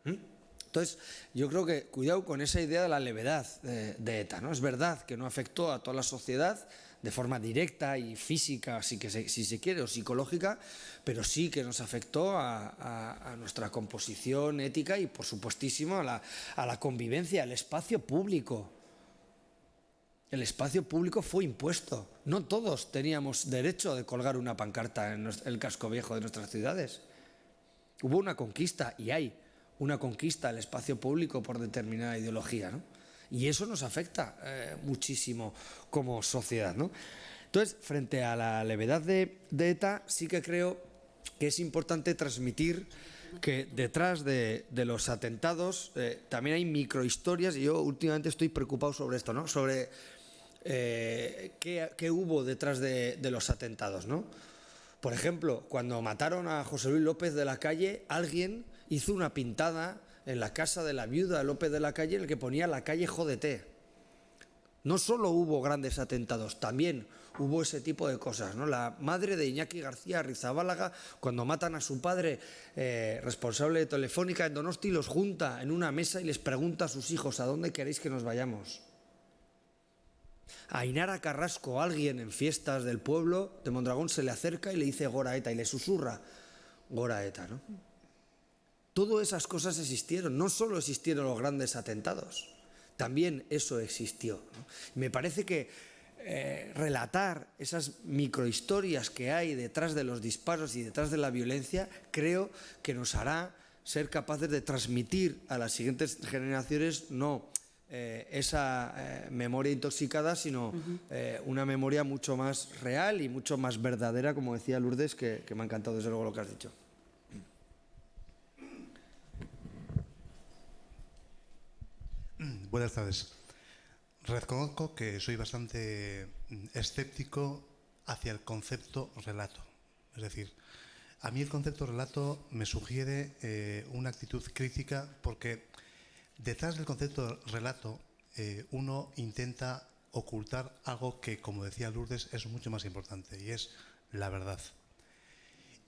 Entonces, yo creo que cuidado con esa idea de la levedad de ETA, ¿no? Es verdad que no afectó a toda la sociedad de forma directa y física, si se quiere, o psicológica, pero sí que nos afectó a nuestra composición ética y, por supuestísimo, a la convivencia, al espacio público. El espacio público fue impuesto. No todos teníamos derecho de colgar una pancarta en el casco viejo de nuestras ciudades. Hubo una conquista, y hay una conquista al espacio público por determinada ideología, ¿no? Y eso nos afecta muchísimo como sociedad, ¿no? Entonces, frente a la levedad de ETA, sí que creo que es importante transmitir que detrás de los atentados también hay microhistorias, y yo últimamente estoy preocupado sobre esto, ¿no? Sobre qué hubo detrás de los atentados, ¿no? Por ejemplo, cuando mataron a José Luis López de la Calle, alguien hizo una pintada en la casa de la viuda de López de la Calle en el que ponía "la calle jódete". No solo hubo grandes atentados, también hubo ese tipo de cosas, ¿no? La madre de Iñaki García Arrizabalaga, cuando matan a su padre, responsable de Telefónica en Donosti, los junta en una mesa y les pregunta a sus hijos: ¿a dónde queréis que nos vayamos? A Inara Carrasco, alguien en fiestas del pueblo de Mondragón, se le acerca y le dice "Gora ETA", y le susurra "Gora ETA", ¿no? Todas esas cosas existieron, no solo existieron los grandes atentados, también eso existió, ¿no? Me parece que relatar esas microhistorias que hay detrás de los disparos y detrás de la violencia, creo que nos hará ser capaces de transmitir a las siguientes generaciones no esa memoria intoxicada, sino una memoria mucho más real y mucho más verdadera, como decía Lourdes, que me ha encantado desde luego lo que has dicho. Buenas tardes. Reconozco que soy bastante escéptico hacia el concepto relato. Es decir, a mí el concepto relato me sugiere una actitud crítica, porque detrás del concepto relato uno intenta ocultar algo que, como decía Lourdes, es mucho más importante, y es la verdad.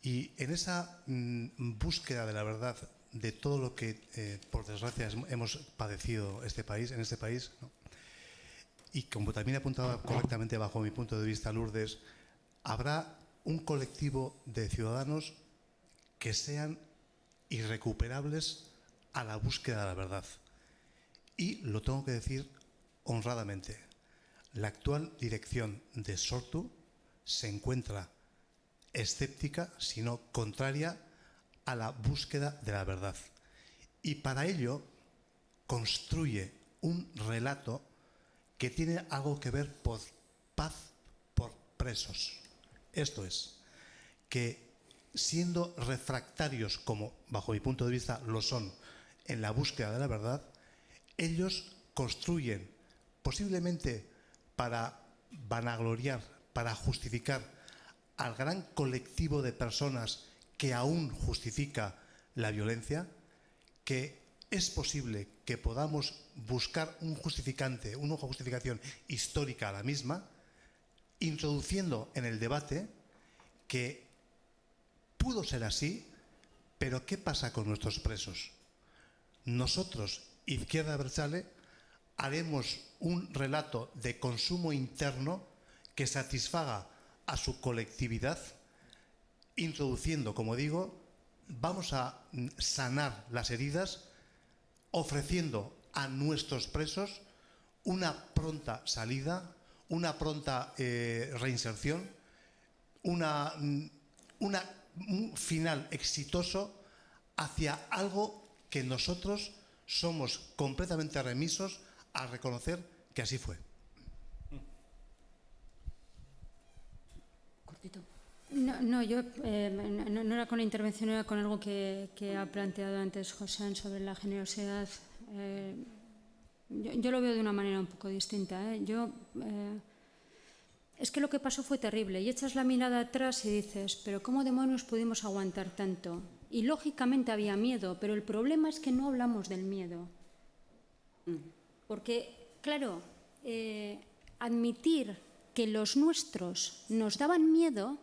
Y en esa búsqueda de la verdad, de todo lo que, por desgracia, hemos padecido en este país, ¿no? Y como también apuntaba correctamente bajo mi punto de vista Lourdes, habrá un colectivo de ciudadanos que sean irrecuperables a la búsqueda de la verdad. Y lo tengo que decir honradamente, la actual dirección de Sortu se encuentra escéptica, sino contraria a la búsqueda de la verdad. Y para ello construye un relato que tiene algo que ver por paz por presos. Esto es, que siendo refractarios, como bajo mi punto de vista lo son, en la búsqueda de la verdad, ellos construyen, posiblemente para vanagloriar, para justificar al gran colectivo de personas que aún justifica la violencia, que es posible que podamos buscar un justificante, una justificación histórica a la misma, introduciendo en el debate que pudo ser así, pero ¿qué pasa con nuestros presos? Nosotros, Izquierda Abertzale, haremos un relato de consumo interno que satisfaga a su colectividad, introduciendo, como digo, vamos a sanar las heridas, ofreciendo a nuestros presos una pronta salida, una pronta reinserción, un final exitoso hacia algo que nosotros somos completamente remisos a reconocer que así fue. No, yo no era con la intervención, era con algo que ha planteado antes José sobre la generosidad. Yo lo veo de una manera un poco distinta. Es que lo que pasó fue terrible y echas la mirada atrás y dices, pero ¿cómo demonios pudimos aguantar tanto? Y lógicamente había miedo, pero el problema es que no hablamos del miedo. Porque, claro, admitir que los nuestros nos daban miedo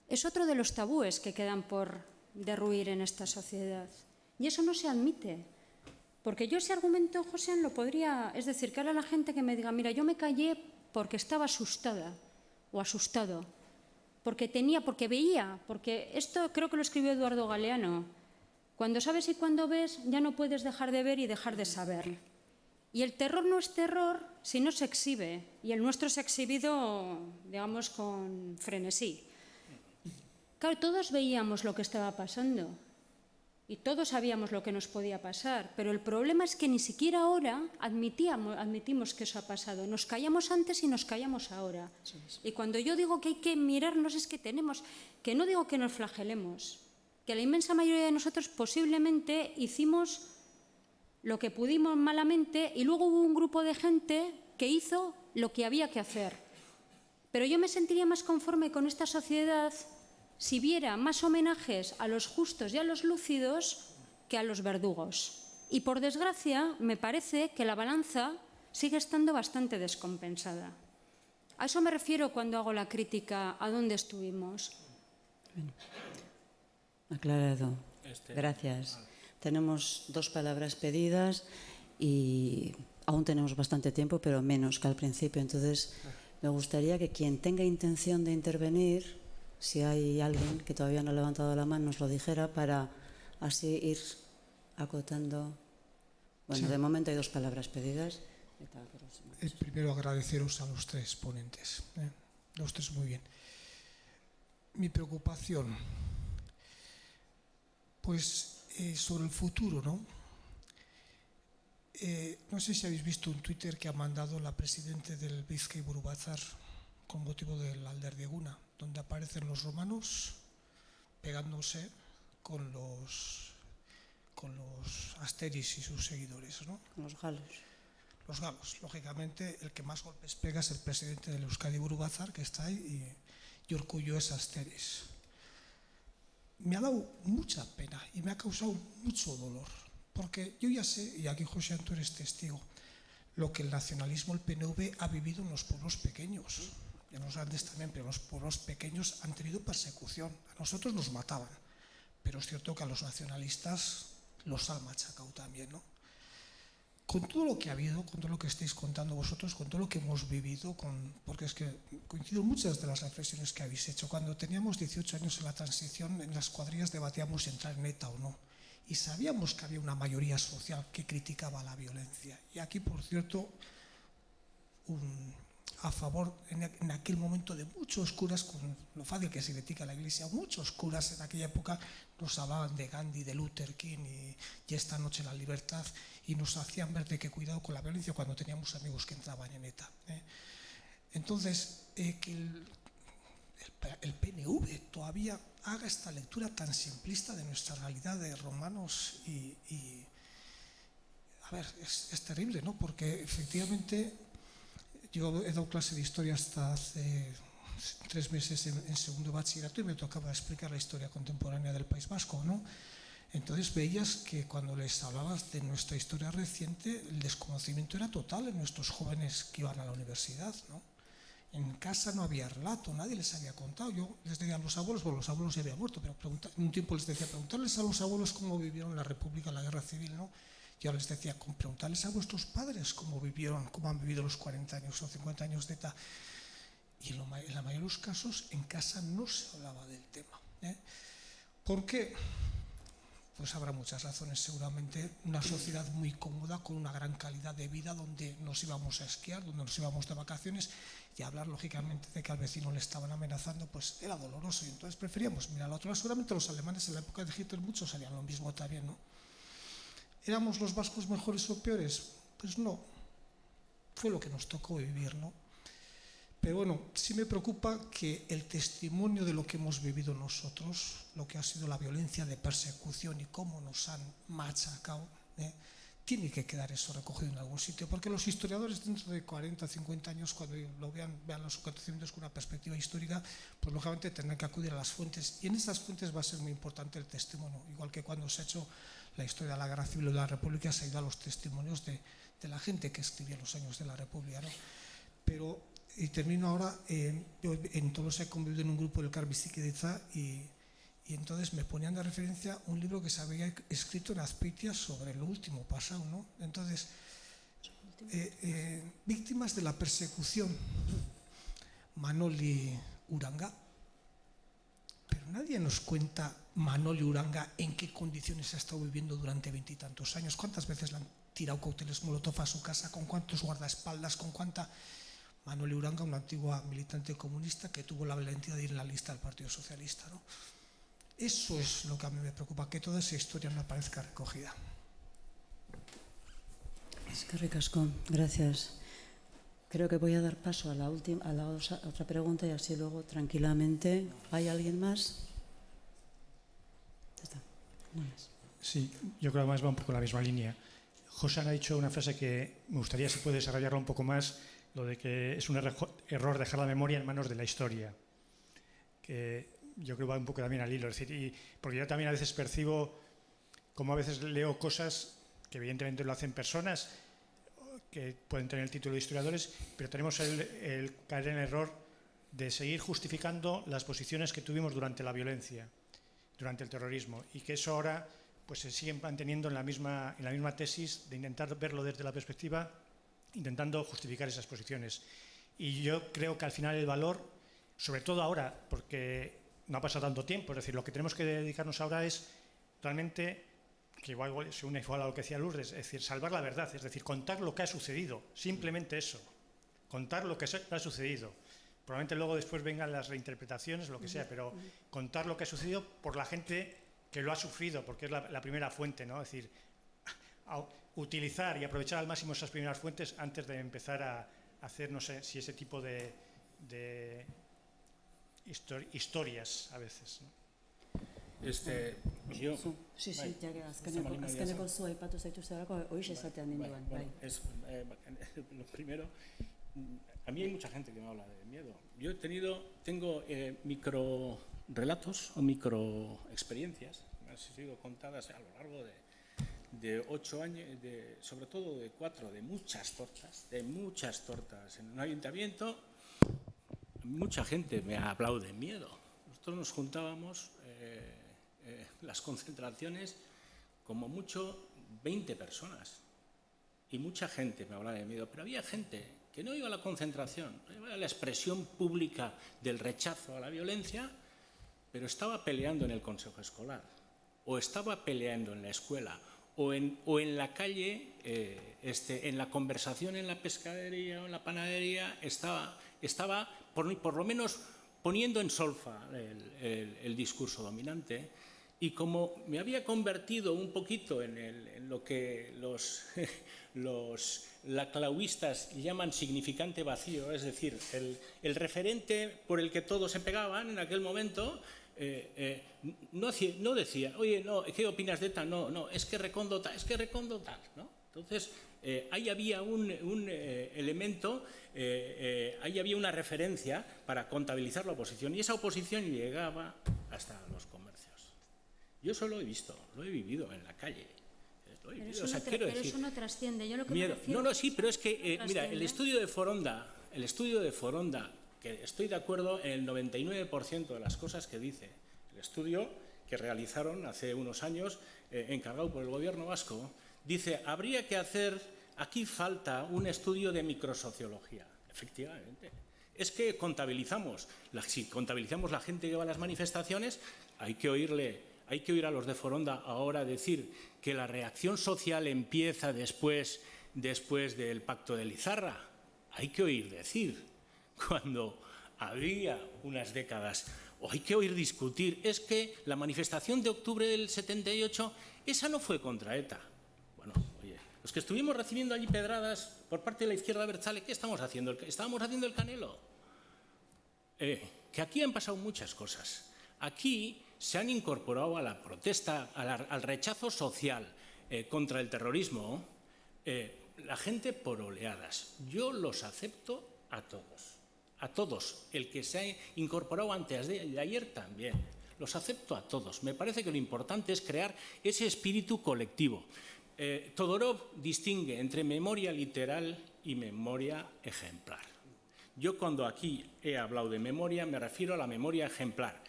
es otro de los tabúes que quedan por derruir en esta sociedad. Y eso no se admite. Porque yo ese argumento, José, lo podría... Es decir, que ahora la gente que me diga, mira, yo me callé porque estaba asustada o asustado, porque veía, porque esto creo que lo escribió Eduardo Galeano. Cuando sabes y cuando ves, ya no puedes dejar de ver y dejar de saber. Y el terror no es terror si no se exhibe. Y el nuestro se ha exhibido, digamos, con frenesí. Claro, todos veíamos lo que estaba pasando y todos sabíamos lo que nos podía pasar, pero el problema es que ni siquiera ahora admitimos que eso ha pasado. Nos callamos antes y nos callamos ahora. Y cuando yo digo que hay que mirarnos es que tenemos, que no digo que nos flagelemos, que la inmensa mayoría de nosotros posiblemente hicimos lo que pudimos malamente y luego hubo un grupo de gente que hizo lo que había que hacer. Pero yo me sentiría más conforme con esta sociedad si viera más homenajes a los justos y a los lúcidos que a los verdugos. Y por desgracia, me parece que la balanza sigue estando bastante descompensada. A eso me refiero cuando hago la crítica a dónde estuvimos. Bueno, aclarado. Gracias. Tenemos 2 palabras pedidas y aún tenemos bastante tiempo, pero menos que al principio. Entonces, me gustaría que quien tenga intención de intervenir, si hay alguien que todavía no ha levantado la mano, nos lo dijera para así ir acotando. Bueno, sí. De momento hay 2 palabras pedidas. Primero agradeceros a los 3 ponentes. Los 3 muy bien. Mi preocupación, pues sobre el futuro, ¿no? No sé si habéis visto un Twitter que ha mandado la presidenta del Bizkai Buru Batzar con motivo del Alderdi Eguna, donde aparecen los romanos pegándose con los asteris y sus seguidores, ¿no? Con los galos. Los galos. Lógicamente, el que más golpes pega es el presidente del Euskadi Buru Batzar, que está ahí, y orgullo es asteris. Me ha dado mucha pena y me ha causado mucho dolor, porque yo ya sé, y aquí José Antonio eres testigo, lo que el nacionalismo, el PNV, ha vivido en los pueblos pequeños. Y en los grandes también, pero los pueblos pequeños han tenido persecución. A nosotros nos mataban, pero es cierto que a los nacionalistas los han machacado también, ¿no? Con todo lo que ha habido, con todo lo que estáis contando vosotros, con todo lo que hemos vivido, porque es que coincido en muchas de las reflexiones que habéis hecho. Cuando teníamos 18 años en la transición, en las cuadrillas debatíamos entrar en ETA o no. Y sabíamos que había una mayoría social que criticaba la violencia. Y aquí, por cierto, a favor en aquel momento de muchos curas, con lo fácil que se critica a la Iglesia, muchos curas en aquella época nos hablaban de Gandhi, de Luther King y esta noche la libertad, y nos hacían ver de que cuidado con la violencia cuando teníamos amigos que entraban en ETA. Entonces, que el PNV todavía haga esta lectura tan simplista de nuestra realidad de romanos y a ver, es terrible, ¿no? Porque efectivamente yo he dado clase de historia hasta hace 3 meses en segundo bachillerato y me tocaba explicar la historia contemporánea del País Vasco, ¿no? Entonces veías que cuando les hablabas de nuestra historia reciente, el desconocimiento era total en nuestros jóvenes que iban a la universidad, ¿no? En casa no había relato, nadie les había contado. Yo les decía a los abuelos, bueno, los abuelos ya habían muerto, pero en un tiempo les decía, preguntarles a los abuelos cómo vivieron la República, la Guerra Civil, ¿no? Yo les decía, preguntarles a vuestros padres cómo vivieron, cómo han vivido los 40 años o 50 años de ETA. Y en la mayoría de los casos en casa no se hablaba del tema. ¿Por qué? Pues habrá muchas razones, seguramente. Una sociedad muy cómoda, con una gran calidad de vida, donde nos íbamos a esquiar, donde nos íbamos de vacaciones, y hablar lógicamente de que al vecino le estaban amenazando, pues era doloroso, y entonces preferíamos mirar al otro lado. Seguramente los alemanes en la época de Hitler muchos harían lo mismo también, ¿no? ¿Éramos los vascos mejores o peores? Pues no, fue lo que nos tocó vivir, ¿no? Pero bueno, sí me preocupa que el testimonio de lo que hemos vivido nosotros, lo que ha sido la violencia de persecución y cómo nos han machacado, tiene que quedar eso recogido en algún sitio, porque los historiadores dentro de 40, 50 años, cuando lo vean los acontecimientos con una perspectiva histórica, pues lógicamente tendrán que acudir a las fuentes, y en esas fuentes va a ser muy importante el testimonio, igual que cuando se ha hecho la historia de la Guerra Civil de la República, se ha ido a los testimonios de la gente que escribía los años de la República, ¿no? Pero, y termino ahora, yo en todos he convivido en un grupo del Bizikidetza y entonces me ponían de referencia un libro que se había escrito en Azpeitia sobre lo último pasado, ¿no? Entonces, víctimas de la persecución, Manoli Uranga, pero nadie nos cuenta Manoli Uranga en qué condiciones ha estado viviendo durante 20 y tantos años, cuántas veces le han tirado cócteles Molotov a su casa, con cuántos guardaespaldas, con cuánta... Manoli Uranga, una antigua militante comunista que tuvo la valentía de ir en la lista del Partido Socialista, ¿no? Eso es lo que a mí me preocupa, que toda esa historia no aparezca recogida. Eskerrik asko, gracias. Creo que voy a dar paso a la otra pregunta y así luego tranquilamente. ¿Hay alguien más? Ya está. No más. Sí, yo creo que además va un poco en la misma línea. Josan ha dicho una frase que me gustaría si puede desarrollarla un poco más, lo de que es un error dejar la memoria en manos de la historia, que yo creo que va un poco también al hilo, es decir, porque yo también a veces percibo, como a veces leo cosas que evidentemente lo hacen personas que pueden tener el título de historiadores, pero tenemos el caer en el error de seguir justificando las posiciones que tuvimos durante la violencia, durante el terrorismo, y que eso ahora pues se sigue manteniendo en la misma tesis de intentar verlo desde la perspectiva, intentando justificar esas posiciones. Y yo creo que al final el valor, sobre todo ahora, porque no ha pasado tanto tiempo, es decir, lo que tenemos que dedicarnos ahora es realmente, que igual se une igual a lo que decía Lourdes, es decir, salvar la verdad, es decir, contar lo que ha sucedido, simplemente eso, contar lo que ha sucedido. Probablemente luego después vengan las reinterpretaciones, lo que sea, pero contar lo que ha sucedido por la gente que lo ha sufrido, porque es la primera fuente, ¿no? Es decir, utilizar y aprovechar al máximo esas primeras fuentes antes de empezar a hacer, no sé, si ese tipo de historias a veces, ¿no? Yo... Sí, azkeneko zu aipatu zaituztelako horixe esatean ninduan. Lo primero, a mí hay mucha gente que me habla de miedo. Yo tengo micro relatos o micro experiencias, me han sido contadas a lo largo de 8 años, sobre todo de 4, de muchas tortas en un ayuntamiento. Mucha gente me ha hablado de miedo. Nosotros nos juntábamos, las concentraciones, como mucho 20 personas, y mucha gente me hablaba de miedo, pero había gente que no iba a la concentración, iba a la expresión pública del rechazo a la violencia, pero estaba peleando en el consejo escolar, o estaba peleando en la escuela, o en la calle, en la conversación en la pescadería o en la panadería, estaba por lo menos poniendo en solfa el discurso dominante. Y como me había convertido un poquito en lo que los laclauistas llaman significante vacío, es decir, el referente por el que todos se pegaban en aquel momento, no decía, oye, no, ¿qué opinas de tal? No, es que Recondo tal, ¿no? Entonces, ahí había un elemento, ahí había una referencia para contabilizar la oposición, y esa oposición llegaba hasta los comercios. Yo eso lo he visto, lo he vivido en la calle. Pero eso no trasciende. Yo lo que miedo. me refiero Sí, pero es que, mira, el estudio de Foronda, que estoy de acuerdo en el 99% de las cosas que dice, el estudio que realizaron hace unos años, encargado por el gobierno vasco, dice, habría que hacer, aquí falta un estudio de microsociología. Efectivamente. Es que si contabilizamos la gente que va a las manifestaciones, hay que oír a los de Foronda ahora decir que la reacción social empieza después del pacto de Lizarra. Hay que oír decir, cuando había unas décadas, o hay que oír discutir, es que la manifestación de octubre del 78, esa no fue contra ETA. Bueno, oye, los que estuvimos recibiendo allí pedradas por parte de la izquierda abertzale, ¿qué estamos haciendo? Estábamos haciendo el Canelo. que aquí han pasado muchas cosas. Aquí se han incorporado a la protesta, al rechazo social contra el terrorismo, la gente por oleadas. Yo los acepto a todos. El que se ha incorporado antes de ayer también. Los acepto a todos. Me parece que lo importante es crear ese espíritu colectivo. Todorov distingue entre memoria literal y memoria ejemplar. Yo cuando aquí he hablado de memoria me refiero a la memoria ejemplar,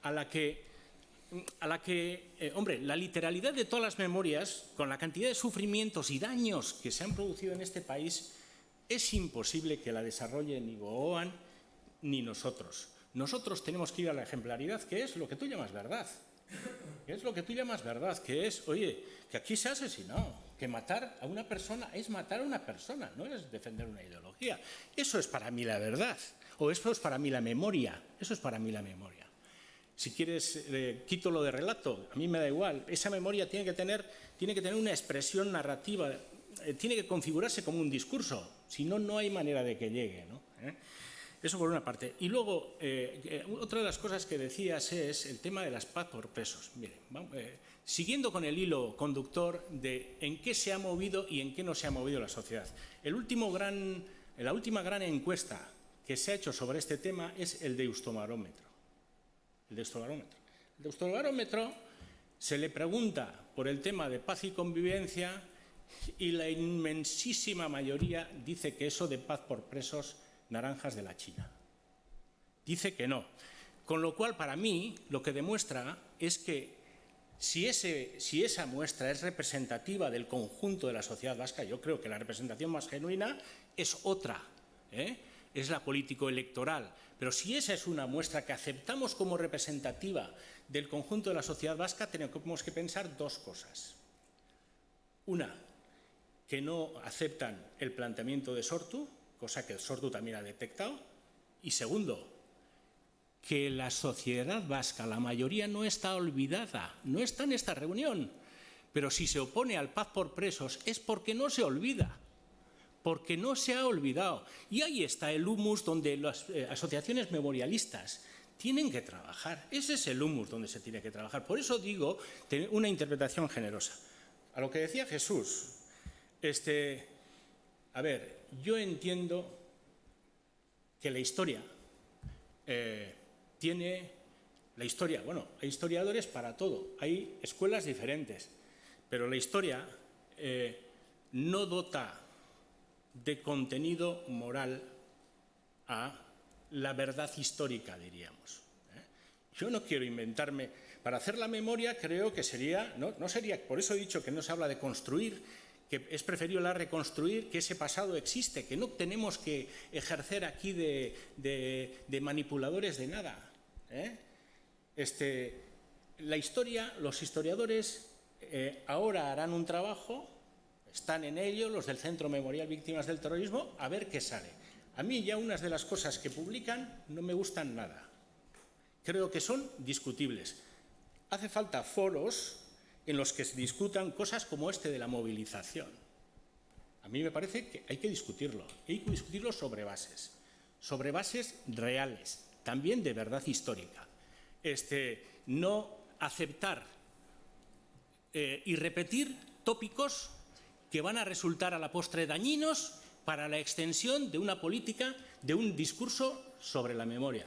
a la que, hombre, la literalidad de todas las memorias, con la cantidad de sufrimientos y daños que se han producido en este país, es imposible que la desarrolle ni Gogoan ni nosotros. Nosotros tenemos que ir a la ejemplaridad, que es lo que tú llamas verdad. Que es lo que tú llamas verdad, que es, oye, que aquí se ha asesinado, que matar a una persona es matar a una persona, no es defender una ideología. Eso es para mí la verdad, o eso es para mí la memoria, eso es para mí la memoria. Si quieres, quito lo de relato, a mí me da igual. Esa memoria tiene que tener una expresión narrativa, tiene que configurarse como un discurso, si no, no hay manera de que llegue, ¿no? Eso por una parte. Y luego, otra de las cosas que decías es el tema de las paz por presos. Miren, siguiendo con el hilo conductor de en qué se ha movido y en qué no se ha movido la sociedad. La última gran encuesta que se ha hecho sobre este tema es el Deustobarómetro. El Deustobarómetro se le pregunta por el tema de paz y convivencia y la inmensísima mayoría dice que eso de paz por presos naranjas de la China. Dice que no. Con lo cual, para mí, lo que demuestra es que si esa muestra es representativa del conjunto de la sociedad vasca, yo creo que la representación más genuina es otra, es la político-electoral. Pero si esa es una muestra que aceptamos como representativa del conjunto de la sociedad vasca, tenemos que pensar dos cosas. Una, que no aceptan el planteamiento de Sortu, cosa que Sortu también ha detectado. Y segundo, que la sociedad vasca, la mayoría, no está olvidada, no está en esta reunión. Pero si se opone al paz por presos es porque no se olvida, porque no se ha olvidado. Y ahí está el humus donde las asociaciones memorialistas tienen que trabajar. Ese es el humus donde se tiene que trabajar. Por eso digo una interpretación generosa. A lo que decía Jesús, a ver, yo entiendo que la historia bueno, hay historiadores para todo, hay escuelas diferentes, pero la historia no dota de contenido moral a la verdad histórica, diríamos. Yo no quiero inventarme. Para hacer la memoria creo que sería, no sería, por eso he dicho que no se habla de construir, que es preferible reconstruir, que ese pasado existe, que no tenemos que ejercer aquí de manipuladores de nada. La historia, los historiadores ahora harán un trabajo, están en ello, los del Centro Memorial Víctimas del Terrorismo, a ver qué sale. A mí ya unas de las cosas que publican no me gustan nada. Creo que son discutibles. Hace falta foros en los que se discutan cosas como este de la movilización. A mí me parece que hay que discutirlo sobre bases reales, también de verdad histórica. No aceptar y repetir tópicos que van a resultar a la postre dañinos para la extensión de una política, de un discurso sobre la memoria.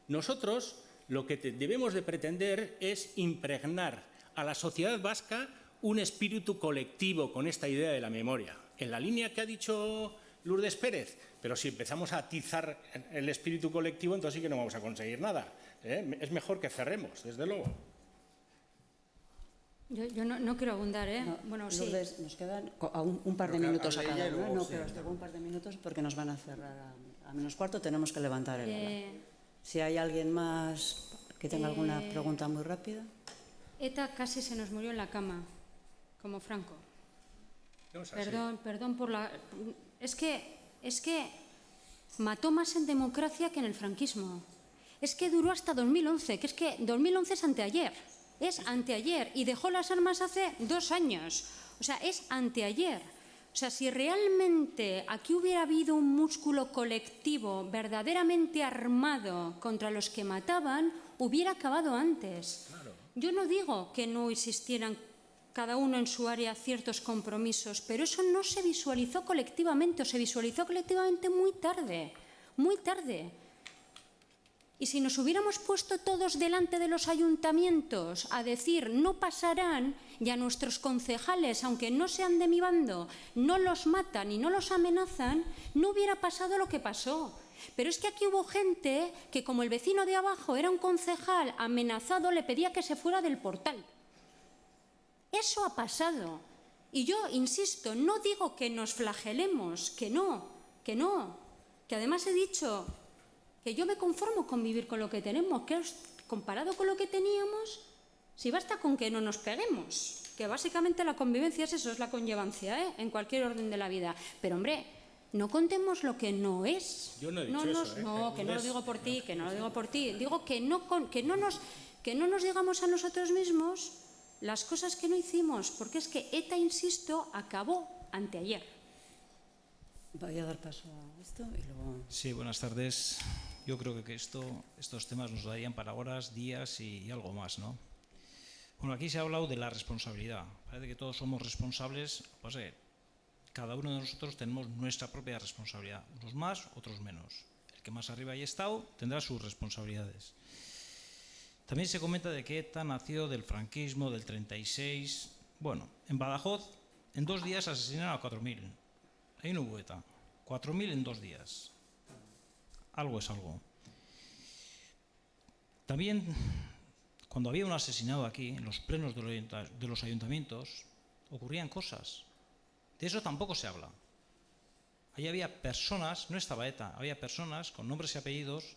Nosotros lo que debemos de pretender es impregnar a la sociedad vasca un espíritu colectivo con esta idea de la memoria, en la línea que ha dicho Lourdes Pérez, pero si empezamos a atizar el espíritu colectivo, entonces sí que no vamos a conseguir nada. Es mejor que cerremos, desde luego. Yo no quiero abundar, No, bueno, Lourdes, sí. nos quedan un par de minutos a cada uno. No, pero os tengo un par de minutos porque nos van a cerrar a menos cuarto, tenemos que levantar el ala. Si hay alguien más que tenga alguna pregunta muy rápida. ETA casi se nos murió en la cama, como Franco. No es así. Perdón por la... Es que mató más en democracia que en el franquismo. Es que duró hasta 2011, que es que 2011 es anteayer. Es anteayer y dejó las armas hace 2 años. O sea, es anteayer. O sea, si realmente aquí hubiera habido un músculo colectivo verdaderamente armado contra los que mataban, hubiera acabado antes. Yo no digo que no existieran cada uno en su área ciertos compromisos, pero eso no se visualizó colectivamente, o se visualizó colectivamente muy tarde, muy tarde. Y si nos hubiéramos puesto todos delante de los ayuntamientos a decir no pasarán, y a nuestros concejales, aunque no sean de mi bando, no los matan y no los amenazan, no hubiera pasado lo que pasó. Pero es que aquí hubo gente que, como el vecino de abajo era un concejal amenazado, le pedía que se fuera del portal. Eso ha pasado. Y yo insisto, no digo que nos flagelemos, que no, que además he dicho que yo me conformo con vivir con lo que tenemos, que comparado con lo que teníamos, si basta con que no nos peguemos, que básicamente la convivencia es eso, es la conllevancia, en cualquier orden de la vida. Pero hombre, no contemos lo que no es. Yo no he dicho eso, No, que no lo digo por ti, que no lo digo por ti. Digo que no nos digamos a nosotros mismos las cosas que no hicimos, porque es que ETA, insisto, acabó anteayer. Voy a dar paso a esto y luego... Sí, buenas tardes. Yo creo que estos temas nos darían para horas, días y algo más, ¿no? Bueno, aquí se ha hablado de la responsabilidad. Parece que todos somos responsables. Pues cada uno de nosotros tenemos nuestra propia responsabilidad. Unos más, otros menos. El que más arriba haya estado tendrá sus responsabilidades. También se comenta de que ETA nació del franquismo, del 36. Bueno, en Badajoz, en 2 días asesinaron a 4.000. Ahí no hubo ETA. 4.000 en 2 días. Algo es algo. También, cuando había un asesinado aquí, en los plenos de los ayuntamientos, ocurrían cosas. De eso tampoco se habla. Ahí había personas, no estaba ETA, había personas con nombres y apellidos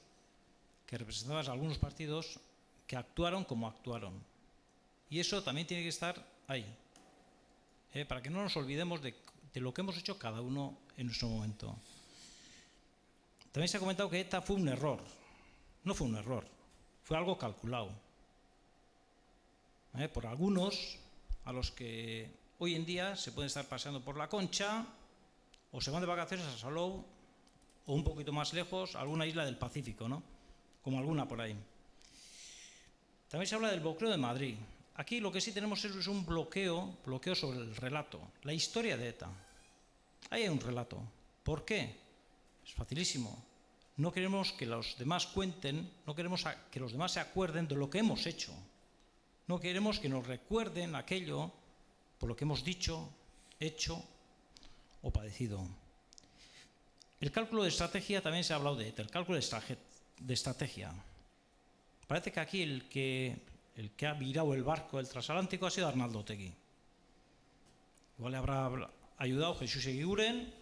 que representaban a algunos partidos que actuaron como actuaron. Y eso también tiene que estar ahí. Para que no nos olvidemos de lo que hemos hecho cada uno en nuestro momento. También se ha comentado que ETA fue un error. No fue un error, fue algo calculado. Por algunos a los que hoy en día se pueden estar paseando por la Concha o se van de vacaciones a Salou o un poquito más lejos a alguna isla del Pacífico, ¿no? Como alguna por ahí. También se habla del bloqueo de Madrid. Aquí lo que sí tenemos es un bloqueo sobre el relato, la historia de ETA. Ahí hay un relato. ¿Por qué? Es facilísimo. No queremos que los demás cuenten, no queremos que los demás se acuerden de lo que hemos hecho. No queremos que nos recuerden aquello por lo que hemos dicho, hecho o padecido. El cálculo de estrategia también se ha hablado de ETA, el cálculo de estrategia. Parece que aquí el que ha virado el barco del transatlántico ha sido Arnaldo Otegi. Igual le habrá ayudado Jesús Eguiguren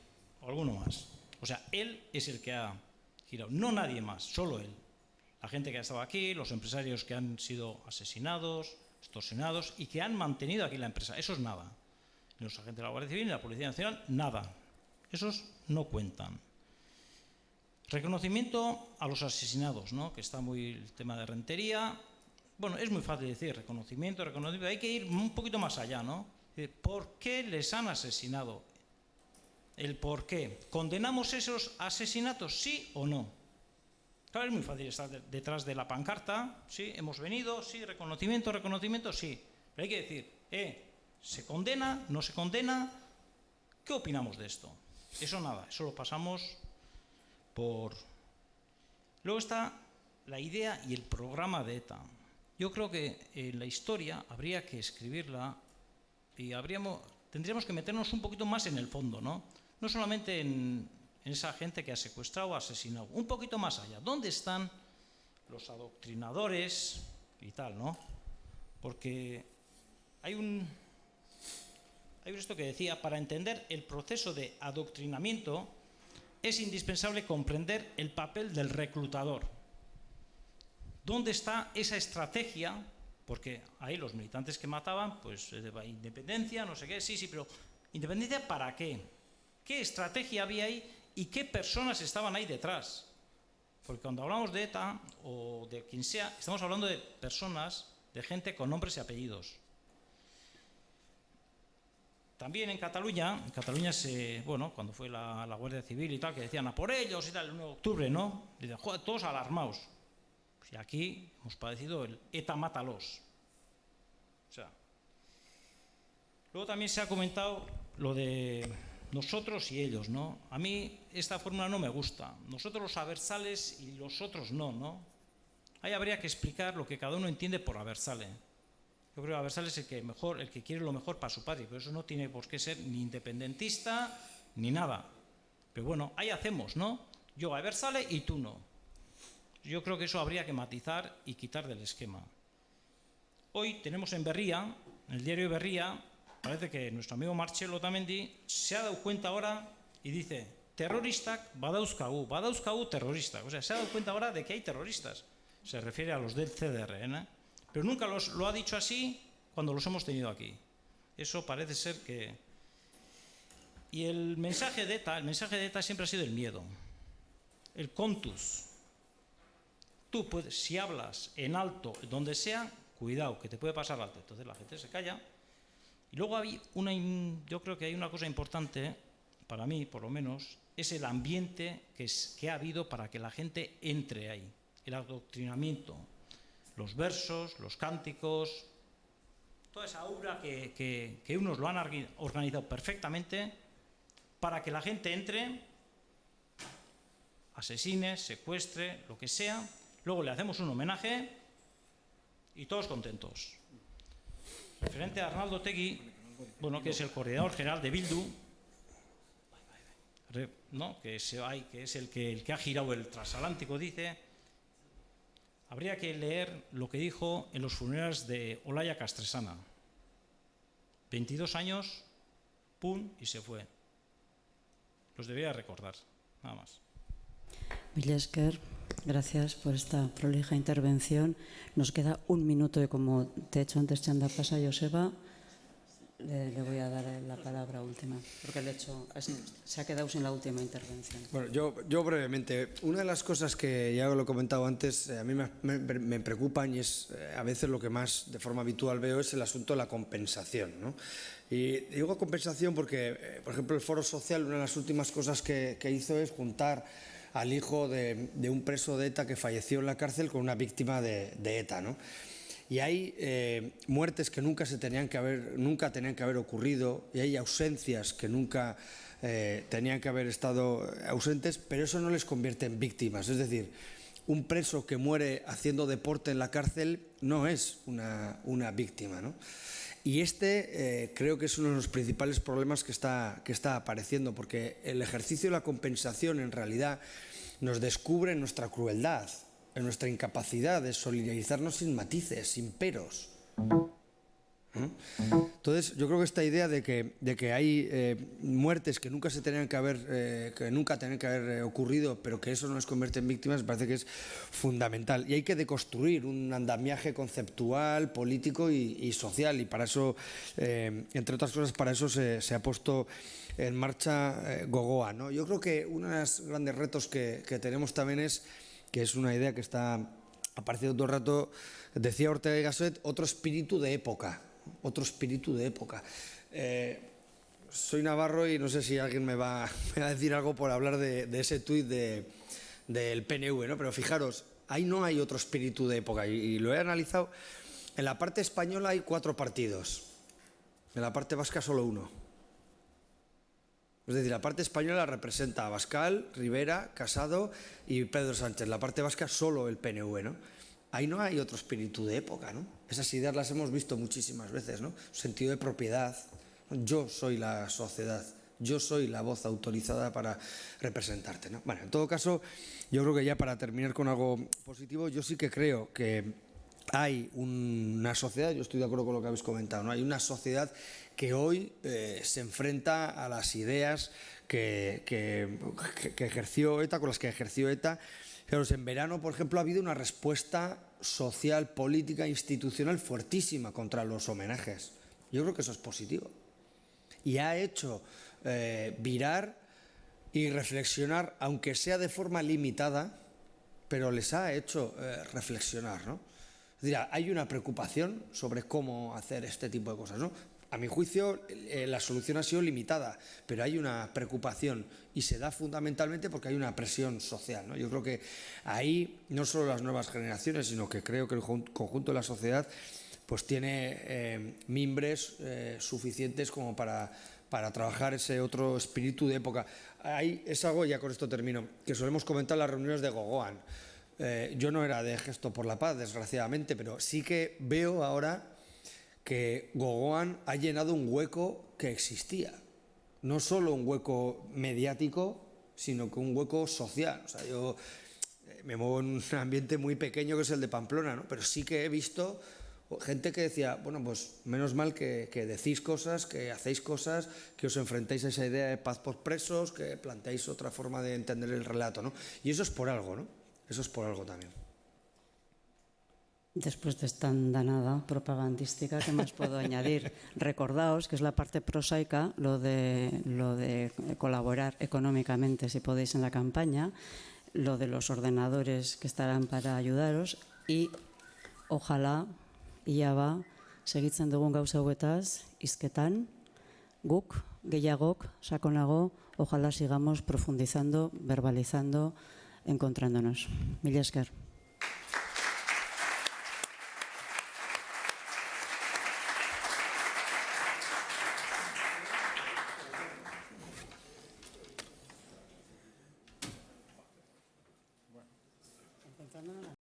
o alguno más. O sea, él es el que ha girado, no nadie más, solo él. La gente que ha estado aquí, los empresarios que han sido asesinados, extorsionados y que han mantenido aquí la empresa. Eso es nada. Ni los agentes de la Guardia Civil ni la Policía Nacional, nada. Esos no cuentan. Reconocimiento a los asesinados, ¿no? Que está muy el tema de Rentería. Bueno, es muy fácil decir reconocimiento. Hay que ir un poquito más allá, ¿no? ¿Por qué les han asesinado? El por qué. ¿Condenamos esos asesinatos, sí o no? Claro, es muy fácil estar detrás de la pancarta. Sí, hemos venido, sí, reconocimiento, sí. Pero hay que decir, ¿se condena? ¿No se condena? ¿Qué opinamos de esto? Eso nada, eso lo pasamos por... Luego está la idea y el programa de ETA. Yo creo que la historia habría que escribirla y tendríamos que meternos un poquito más en el fondo, ¿no? No solamente en esa gente que ha secuestrado o asesinado, un poquito más allá. ¿Dónde están los adoctrinadores y tal, no? Porque hay esto que decía, para entender el proceso de adoctrinamiento es indispensable comprender el papel del reclutador. ¿Dónde está esa estrategia? Porque ahí los militantes que mataban, pues independencia, no sé qué, sí, pero ¿independencia para qué? ¿Qué estrategia había ahí y qué personas estaban ahí detrás? Porque cuando hablamos de ETA o de quien sea, estamos hablando de personas, de gente con nombres y apellidos. también en Cataluña cuando fue la Guardia Civil y tal, que decían a por ellos y tal, el 9 de octubre, ¿no? Dicen, joder, todos alarmados. Pues y aquí hemos padecido el ETA mátalos. O sea, luego también se ha comentado lo de nosotros y ellos, ¿no? A mí esta fórmula no me gusta. Nosotros los aversales y los otros no, ¿no? Ahí habría que explicar lo que cada uno entiende por aversale. Yo creo que aversal es el que quiere lo mejor para su patria, pero eso no tiene por qué ser ni independentista ni nada. Pero bueno, ahí hacemos, ¿no? Yo aversale y tú no. Yo creo que eso habría que matizar y quitar del esquema. Hoy tenemos en Berria, en el diario Berria, parece que nuestro amigo Marcelo Otamendi se ha dado cuenta ahora y dice, terroristak badauzkagu terroristak. O sea, se ha dado cuenta ahora de que hay terroristas. Se refiere a los del CDR, pero nunca lo ha dicho así cuando los hemos tenido aquí. Eso parece ser que... Y el mensaje de ETA siempre ha sido el miedo, el contus. Tú puedes, si hablas en alto, donde sea, cuidado, que te puede pasar alto. Entonces la gente se calla. Y luego yo creo que hay una cosa importante, para mí por lo menos, es el ambiente que ha habido para que la gente entre ahí. El adoctrinamiento, los versos, los cánticos, toda esa aura que unos lo han organizado perfectamente para que la gente entre, asesine, secuestre, lo que sea, luego le hacemos un homenaje y todos contentos. Referente a Arnaldo Otegi, que es el coordinador general de Bildu, ¿no? que es el que ha girado el transatlántico, dice... Habría que leer lo que dijo en los funerales de Olaya Castresana. 22 años, pum, y se fue. Los debería recordar, nada más. Mila esker, gracias por esta prolija intervención. Nos queda un minuto y como te he hecho antes txanda pasa, Joseba, le voy a dar la palabra última, porque se ha quedado sin la última intervención. Bueno, yo brevemente, una de las cosas que ya lo he comentado antes, a mí me preocupan y es a veces lo que más de forma habitual veo es el asunto de la compensación, ¿no? Y digo compensación porque, por ejemplo, el Foro Social, una de las últimas cosas que hizo es juntar al hijo de un preso de ETA que falleció en la cárcel con una víctima de ETA, ¿no? Y hay muertes que nunca tenían que haber ocurrido, y hay ausencias que nunca tenían que haber estado ausentes, pero eso no les convierte en víctimas. Es decir, un preso que muere haciendo deporte en la cárcel no es una víctima, ¿no? Y creo que es uno de los principales problemas que está apareciendo, porque el ejercicio de la compensación en realidad nos descubre nuestra crueldad, en nuestra incapacidad de solidarizarnos sin matices, sin peros. Entonces, yo creo que esta idea de que hay muertes que nunca tenían que haber ocurrido, pero que eso no les convierte en víctimas, me parece que es fundamental. Y hay que deconstruir un andamiaje conceptual, político y social. Y para eso, entre otras cosas, para eso se ha puesto en marcha Gogoa, ¿no? Yo creo que uno de los grandes retos que tenemos también que es una idea que está apareciendo todo el rato, decía Ortega y Gasset, otro espíritu de época. Soy navarro y no sé si alguien me va a decir algo por hablar de ese tuit del PNV, ¿no? Pero fijaros, ahí no hay otro espíritu de época y lo he analizado. En la parte española hay 4 partidos, en la parte vasca solo 1. Es decir, la parte española representa a Abascal, Rivera, Casado y Pedro Sánchez. La parte vasca solo el PNV, ¿no? Ahí no hay otro espíritu de época, ¿no? Esas ideas las hemos visto muchísimas veces, ¿no? Sentido de propiedad. Yo soy la sociedad. Yo soy la voz autorizada para representarte, ¿no? Bueno, en todo caso, yo creo que ya para terminar con algo positivo, yo sí que creo que hay una sociedad, yo estoy de acuerdo con lo que habéis comentado, ¿no? Hay una sociedad que hoy se enfrenta a las ideas que ejerció ETA, con las que ejerció ETA. Pero en verano, por ejemplo, ha habido una respuesta social, política, institucional fuertísima contra los homenajes. Yo creo que eso es positivo. Y ha hecho virar y reflexionar, aunque sea de forma limitada, pero les ha hecho reflexionar, ¿no? Es decir, hay una preocupación sobre cómo hacer este tipo de cosas, ¿no? a mi juicio, la solución ha sido limitada, pero hay una preocupación y se da fundamentalmente porque hay una presión social, ¿no? Yo creo que ahí no solo las nuevas generaciones, sino que creo que el conjunto de la sociedad pues tiene mimbres suficientes como para trabajar ese otro espíritu de época. Ahí es algo, ya con esto termino, que solemos comentar en las reuniones de Gogoan. Yo no era de Gesto por la Paz, desgraciadamente, pero sí que veo ahora que Gogoan ha llenado un hueco que existía. No solo un hueco mediático, sino que un hueco social. O sea, yo me muevo en un ambiente muy pequeño que es el de Pamplona, ¿no? Pero sí que he visto gente que decía, bueno, pues menos mal que decís cosas, que hacéis cosas, que os enfrentáis a esa idea de paz por presos, que planteáis otra forma de entender el relato, ¿no? Y eso es por algo, ¿no? Eso es por algo también. Después de esta andanada propagandística, ¿qué más puedo añadir? Recordaos que es la parte prosaica, lo de colaborar económicamente, si podéis, en la campaña, lo de los ordenadores que estarán para ayudaros y ojalá, ia ba, segitzen dugun gauza hauetaz, hizketan, guk, gehiagok, sakonago, ojalá sigamos profundizando, verbalizando, encontrándonos. Mila esker.